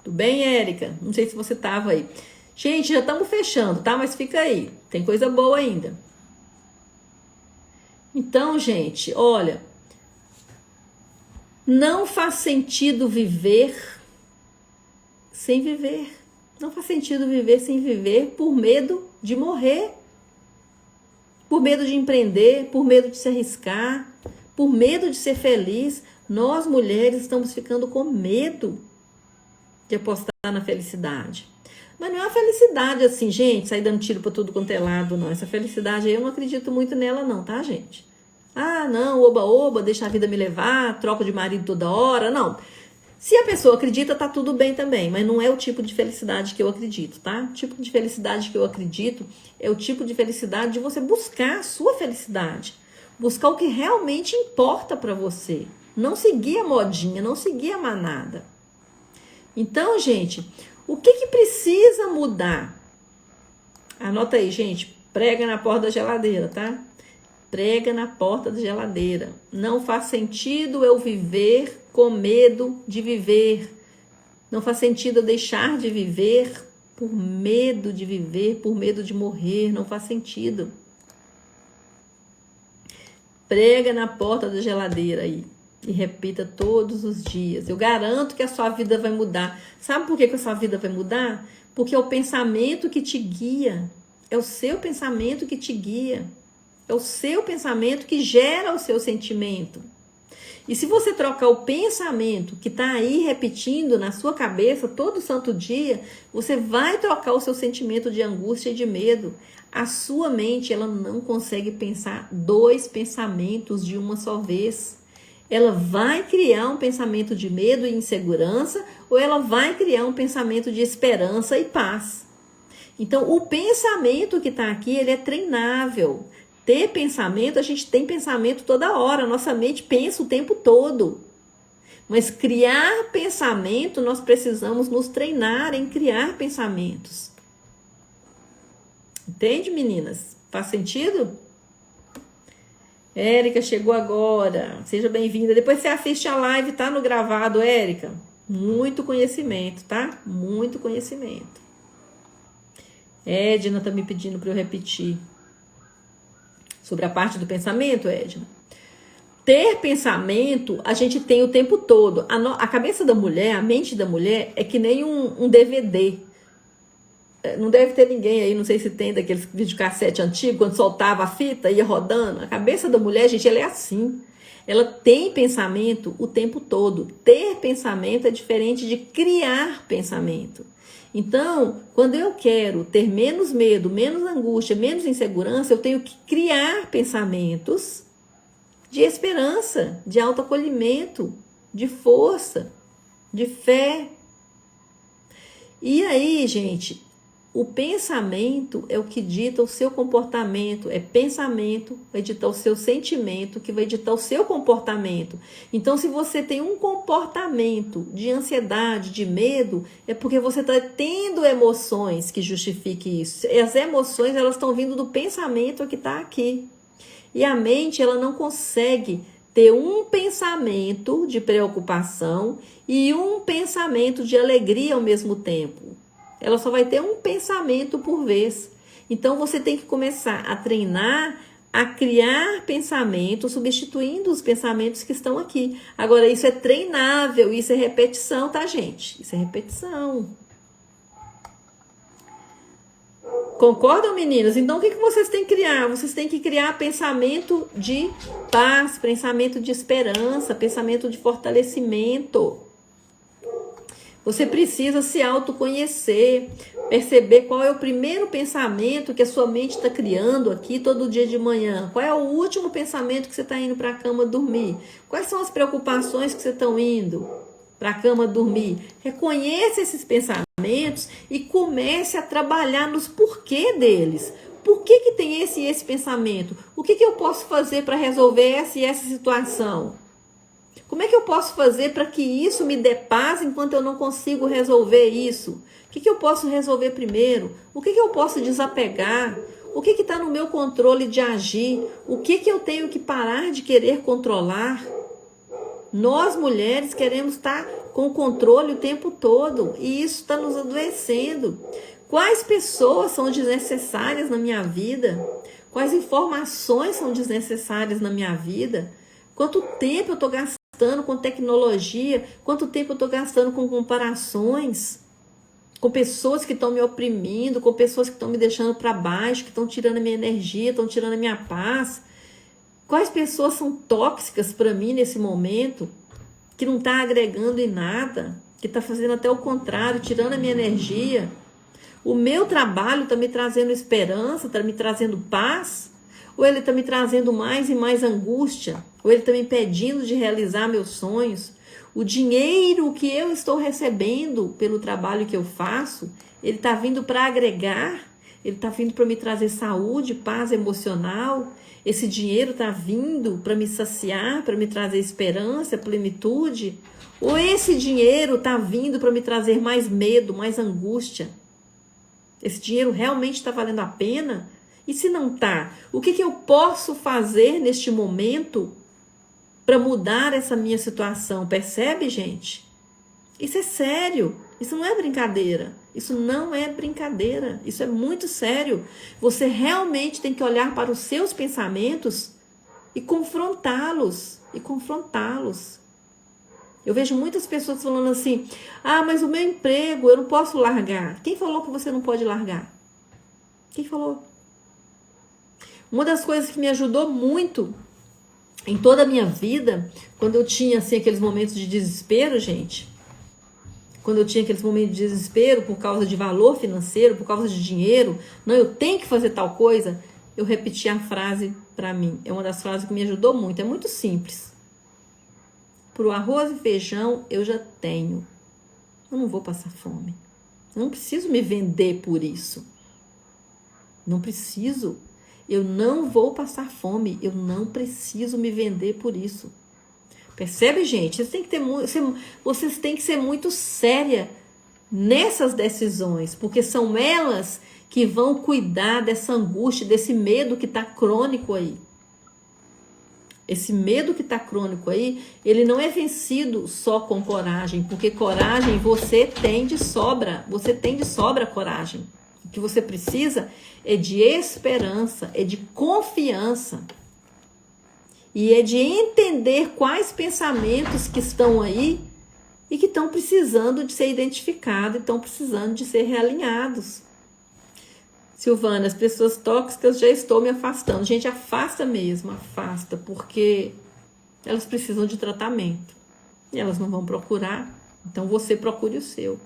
Tudo bem, Érica? Não sei se você estava aí. Gente, já estamos fechando, tá? Mas fica aí. Tem coisa boa ainda. Então, gente, olha. Não faz sentido viver sem viver. Não faz sentido viver sem viver por medo de morrer. Por medo de empreender, por medo de se arriscar, por medo de ser feliz. Nós, mulheres, estamos ficando com medo de apostar na felicidade. Mas não é uma felicidade assim, gente, sair dando tiro para tudo quanto é lado, não. Essa felicidade aí eu não acredito muito nela não, tá, gente? Ah, não, oba, deixa a vida me levar, troca de marido toda hora, não. Se a pessoa acredita, tá tudo bem também, mas não é o tipo de felicidade que eu acredito, tá? O tipo de felicidade que eu acredito é o tipo de felicidade de você buscar a sua felicidade. Buscar o que realmente importa para você. Não seguir a modinha, não seguir a manada. Então, gente, o que precisa mudar? Anota aí, gente. Prega na porta da geladeira, tá? Prega na porta da geladeira. Não faz sentido eu viver com medo de viver. Não faz sentido eu deixar de viver por medo de viver, por medo de morrer. Não faz sentido. Prega na porta da geladeira aí. E repita todos os dias. Eu garanto que a sua vida vai mudar. Sabe por que a sua vida vai mudar? Porque é o pensamento que te guia. É o seu pensamento que te guia. É o seu pensamento que gera o seu sentimento. E se você trocar o pensamento que está aí repetindo na sua cabeça todo santo dia, você vai trocar o seu sentimento de angústia e de medo. A sua mente, ela não consegue pensar dois pensamentos de uma só vez. Ela vai criar um pensamento de medo e insegurança, ou ela vai criar um pensamento de esperança e paz. Então, o pensamento que está aqui, ele é treinável. Ter pensamento, a gente tem pensamento toda hora, nossa mente pensa o tempo todo. Mas criar pensamento, nós precisamos nos treinar em criar pensamentos. Entende, meninas? Faz sentido? Érica chegou agora, seja bem-vinda. Depois você assiste a live, tá no gravado, Érica. Muito conhecimento, tá? Muito conhecimento. Edna tá me pedindo para eu repetir. Sobre a parte do pensamento, Edna. Ter pensamento, a gente tem o tempo todo. A cabeça da mulher, a mente da mulher é que nem um DVD. Não deve ter ninguém aí, não sei se tem daqueles videocassete antigo, quando soltava a fita, ia rodando. A cabeça da mulher, gente, ela é assim. Ela tem pensamento o tempo todo. Ter pensamento é diferente de criar pensamento. Então, quando eu quero ter menos medo, menos angústia, menos insegurança, eu tenho que criar pensamentos de esperança, de autoacolhimento, de força, de fé. E aí, gente, o pensamento é o que dita o seu comportamento. É pensamento, vai ditar o seu sentimento, que vai ditar o seu comportamento. Então, se você tem um comportamento de ansiedade, de medo, é porque você está tendo emoções que justifiquem isso. E as emoções, elas estão vindo do pensamento que está aqui. E a mente, ela não consegue ter um pensamento de preocupação e um pensamento de alegria ao mesmo tempo. Ela só vai ter um pensamento por vez. Então, você tem que começar a treinar, a criar pensamentos, substituindo os pensamentos que estão aqui. Agora, isso é treinável, isso é repetição, tá, gente? Isso é repetição. Concordam, meninas? Então, o que vocês têm que criar? Vocês têm que criar pensamento de paz, pensamento de esperança, pensamento de fortalecimento. Você precisa se autoconhecer, perceber qual é o primeiro pensamento que a sua mente está criando aqui todo dia de manhã. Qual é o último pensamento que você está indo para a cama dormir? Quais são as preocupações que você está indo para a cama dormir? Reconheça esses pensamentos e comece a trabalhar nos porquê deles. Por que tem esse e esse pensamento? O que eu posso fazer para resolver essa e essa situação? Como é que eu posso fazer para que isso me dê paz enquanto eu não consigo resolver isso? O que eu posso resolver primeiro? O que eu posso desapegar? O que está no meu controle de agir? O que eu tenho que parar de querer controlar? Nós, mulheres, queremos estar com o controle o tempo todo e isso está nos adoecendo. Quais pessoas são desnecessárias na minha vida? Quais informações são desnecessárias na minha vida? Quanto tempo eu estou gastando com tecnologia? Quanto tempo eu estou gastando com comparações? Com pessoas que estão me oprimindo, com pessoas que estão me deixando para baixo, que estão tirando a minha energia, estão tirando a minha paz? Quais pessoas são tóxicas para mim nesse momento, que não está agregando em nada, que está fazendo até o contrário, tirando a minha energia? O meu trabalho está me trazendo esperança, está me trazendo paz? Ou ele está me trazendo mais e mais angústia? Ou ele está me impedindo de realizar meus sonhos? O dinheiro que eu estou recebendo pelo trabalho que eu faço, ele está vindo para agregar? Ele está vindo para me trazer saúde, paz emocional? Esse dinheiro está vindo para me saciar, para me trazer esperança, plenitude? Ou esse dinheiro está vindo para me trazer mais medo, mais angústia? Esse dinheiro realmente está valendo a pena? E se não está, o que eu posso fazer neste momento para mudar essa minha situação? Percebe, gente? Isso é sério. Isso não é brincadeira. Isso não é brincadeira. Isso é muito sério. Você realmente tem que olhar para os seus pensamentos e confrontá-los. Eu vejo muitas pessoas falando assim: ah, mas o meu emprego eu não posso largar. Quem falou que você não pode largar? Quem falou? Uma das coisas que me ajudou muito em toda a minha vida, quando eu tinha assim, aqueles momentos de desespero, gente, quando eu tinha aqueles momentos de desespero por causa de valor financeiro, por causa de dinheiro, não, eu tenho que fazer tal coisa, eu repetia a frase para mim. É uma das frases que me ajudou muito, é muito simples. Pro arroz e feijão eu já tenho. Eu não vou passar fome. Eu não preciso me vender por isso. Não preciso. Eu não vou passar fome. Eu não preciso me vender por isso. Percebe, gente? Vocês têm que ser muito séria nessas decisões, porque são elas que vão cuidar dessa angústia, desse medo que está crônico aí. Esse medo que está crônico aí, ele não é vencido só com coragem, porque coragem você tem de sobra. Você tem de sobra coragem. O que você precisa é de esperança, é de confiança. E é de entender quais pensamentos que estão aí e que estão precisando de ser identificados, estão precisando de ser realinhados. Silvana, as pessoas tóxicas já estou me afastando. Gente, afasta mesmo, afasta, porque elas precisam de tratamento. E elas não vão procurar, então você procure o seu.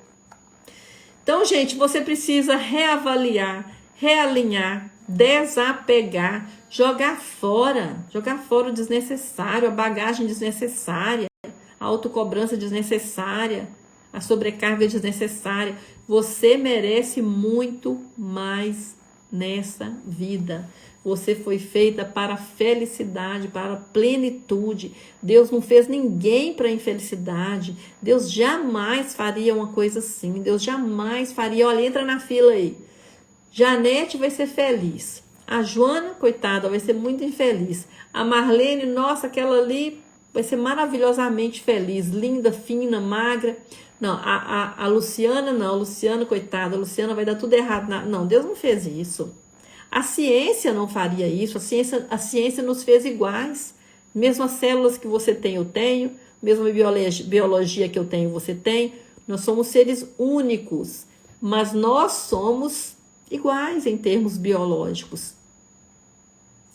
Então, gente, você precisa reavaliar, realinhar, desapegar, jogar fora o desnecessário, a bagagem desnecessária, a autocobrança desnecessária, a sobrecarga desnecessária. Você merece muito mais nessa vida. Você foi feita para a felicidade, para a plenitude. Deus não fez ninguém para a infelicidade. Deus jamais faria uma coisa assim. Deus jamais faria. Olha, entra na fila aí. Janete vai ser feliz. A Joana, coitada, vai ser muito infeliz. A Marlene, nossa, aquela ali vai ser maravilhosamente feliz. Linda, fina, magra. Não, a Luciana não. A Luciana, coitada, a Luciana vai dar tudo errado. Não, Deus não fez isso. A ciência não faria isso, a ciência nos fez iguais. Mesmo as células que você tem, eu tenho, mesmo a biologia que eu tenho, você tem. Nós somos seres únicos, mas nós somos iguais em termos biológicos.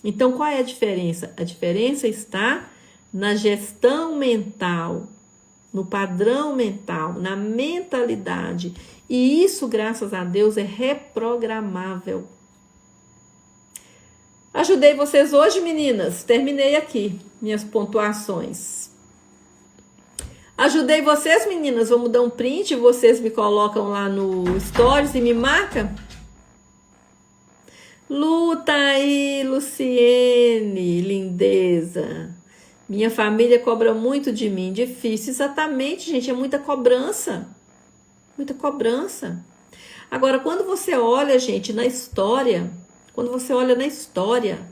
Então, qual é a diferença? A diferença está na gestão mental, no padrão mental, na mentalidade. E isso, graças a Deus, é reprogramável. Ajudei vocês hoje, meninas. Terminei aqui minhas pontuações. Ajudei vocês, meninas. Vamos dar um print. Vocês me colocam lá no Stories e me marcam. Luta aí, Luciene, lindeza. Minha família cobra muito de mim. Difícil. Exatamente, gente. É muita cobrança. Muita cobrança. Agora, quando você olha, gente, na história... Quando você olha na história,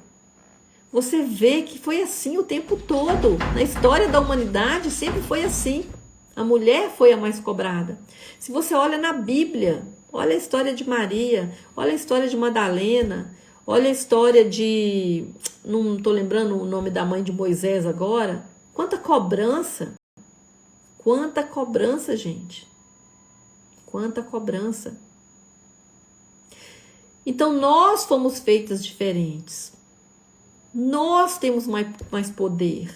você vê que foi assim o tempo todo. Na história da humanidade sempre foi assim. A mulher foi a mais cobrada. Se você olha na Bíblia, olha a história de Maria, olha a história de Madalena, olha a história de... Não estou lembrando o nome da mãe de Moisés agora. Quanta cobrança. Quanta cobrança, gente. Quanta cobrança. Então, nós fomos feitas diferentes. Nós temos mais poder.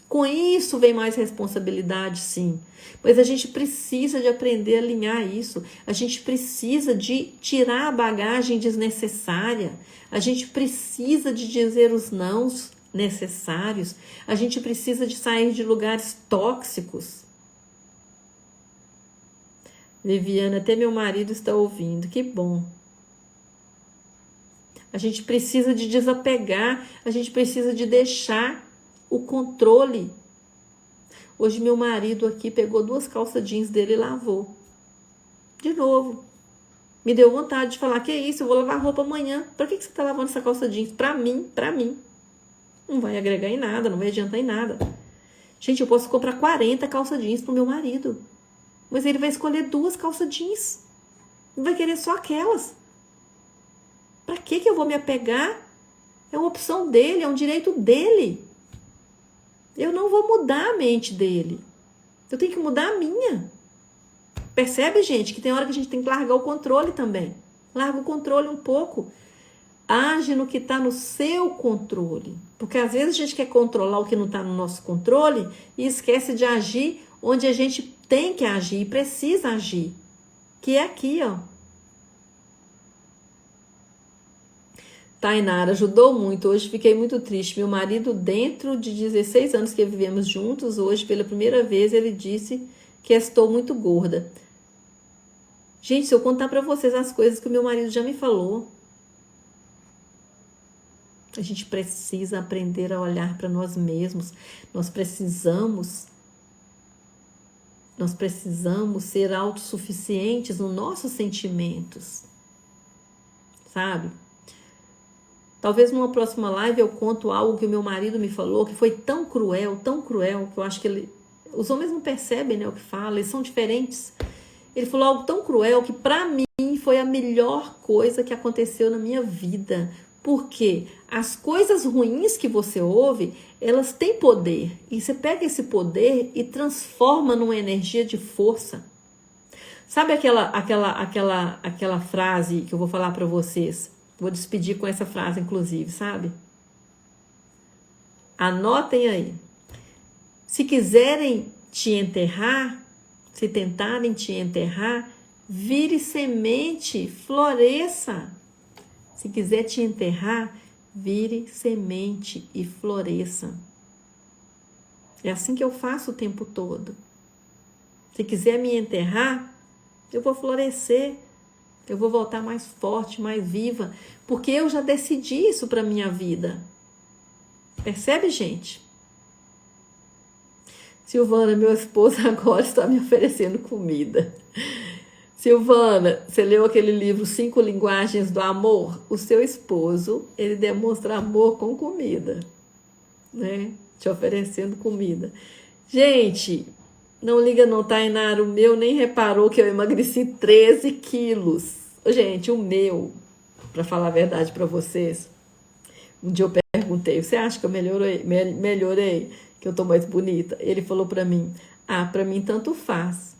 Com isso vem mais responsabilidade, sim. Mas a gente precisa de aprender a alinhar isso. A gente precisa de tirar a bagagem desnecessária. A gente precisa de dizer os nãos necessários. A gente precisa de sair de lugares tóxicos. Viviana, até meu marido está ouvindo. Que bom. A gente precisa de desapegar, a gente precisa de deixar o controle. Hoje meu marido aqui pegou 2 calças jeans dele e lavou. De novo. Me deu vontade de falar, que isso, eu vou lavar roupa amanhã. Pra que você tá lavando essa calça jeans? Pra mim. Não vai agregar em nada, não vai adiantar em nada. Gente, eu posso comprar 40 calças jeans pro meu marido. Mas ele vai escolher 2 calças jeans. Não vai querer só aquelas. Para que eu vou me apegar? É uma opção dele, é um direito dele. Eu não vou mudar a mente dele. Eu tenho que mudar a minha. Percebe, gente, que tem hora que a gente tem que largar o controle também. Larga o controle um pouco. Age no que está no seu controle. Porque às vezes a gente quer controlar o que não está no nosso controle e esquece de agir onde a gente tem que agir e precisa agir. Que é aqui, ó. Tainara, ajudou muito. Hoje fiquei muito triste. Meu marido, dentro de 16 anos que vivemos juntos, hoje, pela primeira vez, ele disse que estou muito gorda. Gente, se eu contar para vocês as coisas que o meu marido já me falou, a gente precisa aprender a olhar para nós mesmos. Nós precisamos ser autossuficientes nos nossos sentimentos. Sabe? Talvez numa próxima live eu conto algo que o meu marido me falou, que foi tão cruel, que eu acho que os homens não percebem, né, o que fala, eles são diferentes. Ele falou algo tão cruel que para mim foi a melhor coisa que aconteceu na minha vida. Porque as coisas ruins que você ouve, elas têm poder. E você pega esse poder e transforma numa energia de força. Sabe aquela frase que eu vou falar para vocês? Vou despedir com essa frase, inclusive, sabe? Anotem aí. Se quiserem te enterrar, se tentarem te enterrar, vire semente, floresça. Se quiser te enterrar, vire semente e floresça. É assim que eu faço o tempo todo. Se quiser me enterrar, eu vou florescer. Eu vou voltar mais forte, mais viva, porque eu já decidi isso para minha vida. Percebe, gente? Silvana, meu esposo agora está me oferecendo comida. Silvana, você leu aquele livro 5 Linguagens do Amor? O seu esposo, ele demonstra amor com comida, né? Te oferecendo comida. Gente, não liga não, Tainara, o meu nem reparou que eu emagreci 13 quilos. Gente, o meu, para falar a verdade para vocês, um dia eu perguntei, você acha que eu melhorei, que eu tô mais bonita? Ele falou para mim, para mim tanto faz.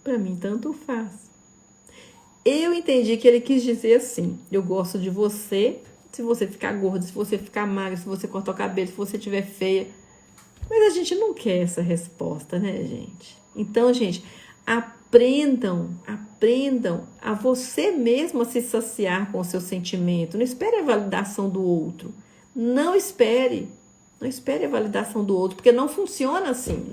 Para mim tanto faz. Eu entendi que ele quis dizer assim, eu gosto de você, se você ficar gorda, se você ficar magra, se você cortar o cabelo, se você estiver feia. Mas a gente não quer essa resposta, né, gente? Então, gente, aprendam a você mesmo a se saciar com o seu sentimento. Não espere a validação do outro. Não espere a validação do outro, porque não funciona assim,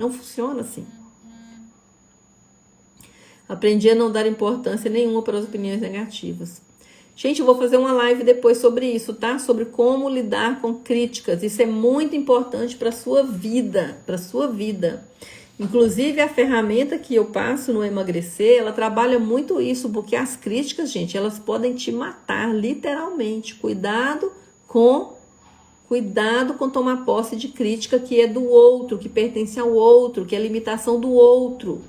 Aprendi a não dar importância nenhuma para as opiniões negativas. Gente, eu vou fazer uma live depois sobre isso, tá? Sobre como lidar com críticas. Isso é muito importante para a sua vida, Inclusive, a ferramenta que eu passo no Emagrecer, ela trabalha muito isso, porque as críticas, gente, elas podem te matar, literalmente. Cuidado com tomar posse de crítica que é do outro, que pertence ao outro, que é limitação do outro.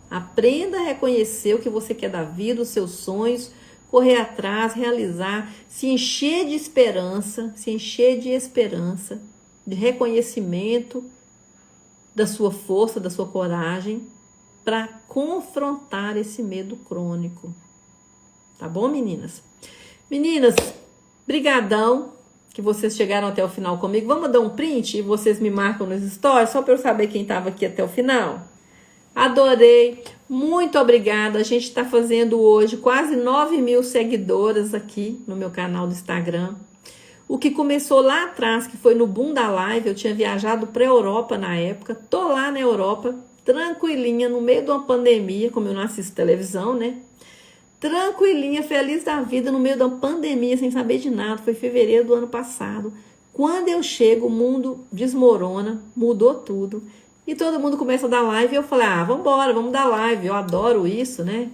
Aprenda a reconhecer o que você quer da vida, os seus sonhos, correr atrás, realizar, se encher de esperança, de reconhecimento da sua força, da sua coragem, para confrontar esse medo crônico. Tá bom, meninas? Meninas, brigadão que vocês chegaram até o final comigo. Vamos dar um print e vocês me marcam nos stories, só para eu saber quem estava aqui até o final. Adorei, muito obrigada. A gente está fazendo hoje quase 9.000 seguidoras aqui no meu canal do Instagram. O que começou lá atrás, que foi no boom da live, eu tinha viajado para a Europa na época, tô lá na Europa, tranquilinha, no meio de uma pandemia, como eu não assisto televisão, né? Tranquilinha, feliz da vida, no meio da pandemia, sem saber de nada, foi fevereiro do ano passado. Quando eu chego, o mundo desmorona, mudou tudo. E todo mundo começa a dar live e eu falei, vambora, vamos dar live. Eu adoro isso, né?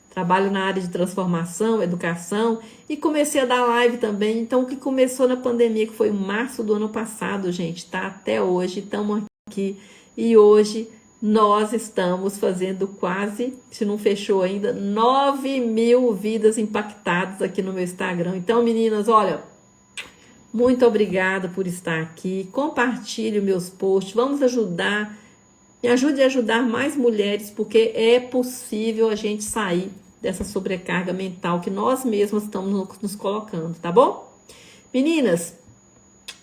Trabalho na área de transformação, educação e comecei a dar live também. Então, o que começou na pandemia, que foi em março do ano passado, gente, tá? Até hoje, estamos aqui. E hoje nós estamos fazendo quase, se não fechou ainda, 9.000 vidas impactadas aqui no meu Instagram. Então, meninas, olha, muito obrigada por estar aqui. Compartilhe meus posts. Vamos ajudar. Me ajude a ajudar mais mulheres, porque é possível a gente sair dessa sobrecarga mental que nós mesmas estamos nos colocando, tá bom? Meninas,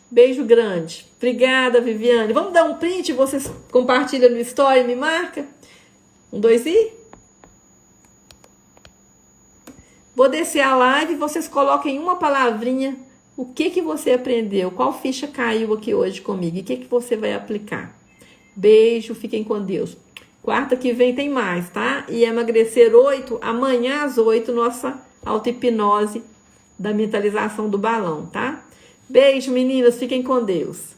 beijo grande. Obrigada, Viviane. Vamos dar um print, vocês compartilham no story e me marca. 1, 2 e... Vou descer a live e vocês coloquem uma palavrinha. O que você aprendeu? Qual ficha caiu aqui hoje comigo? E o que você vai aplicar? Beijo, fiquem com Deus. Quarta que vem tem mais, tá? E Emagrecer 8, amanhã às 8, nossa auto-hipnose da mentalização do balão, tá? Beijo, meninas, fiquem com Deus.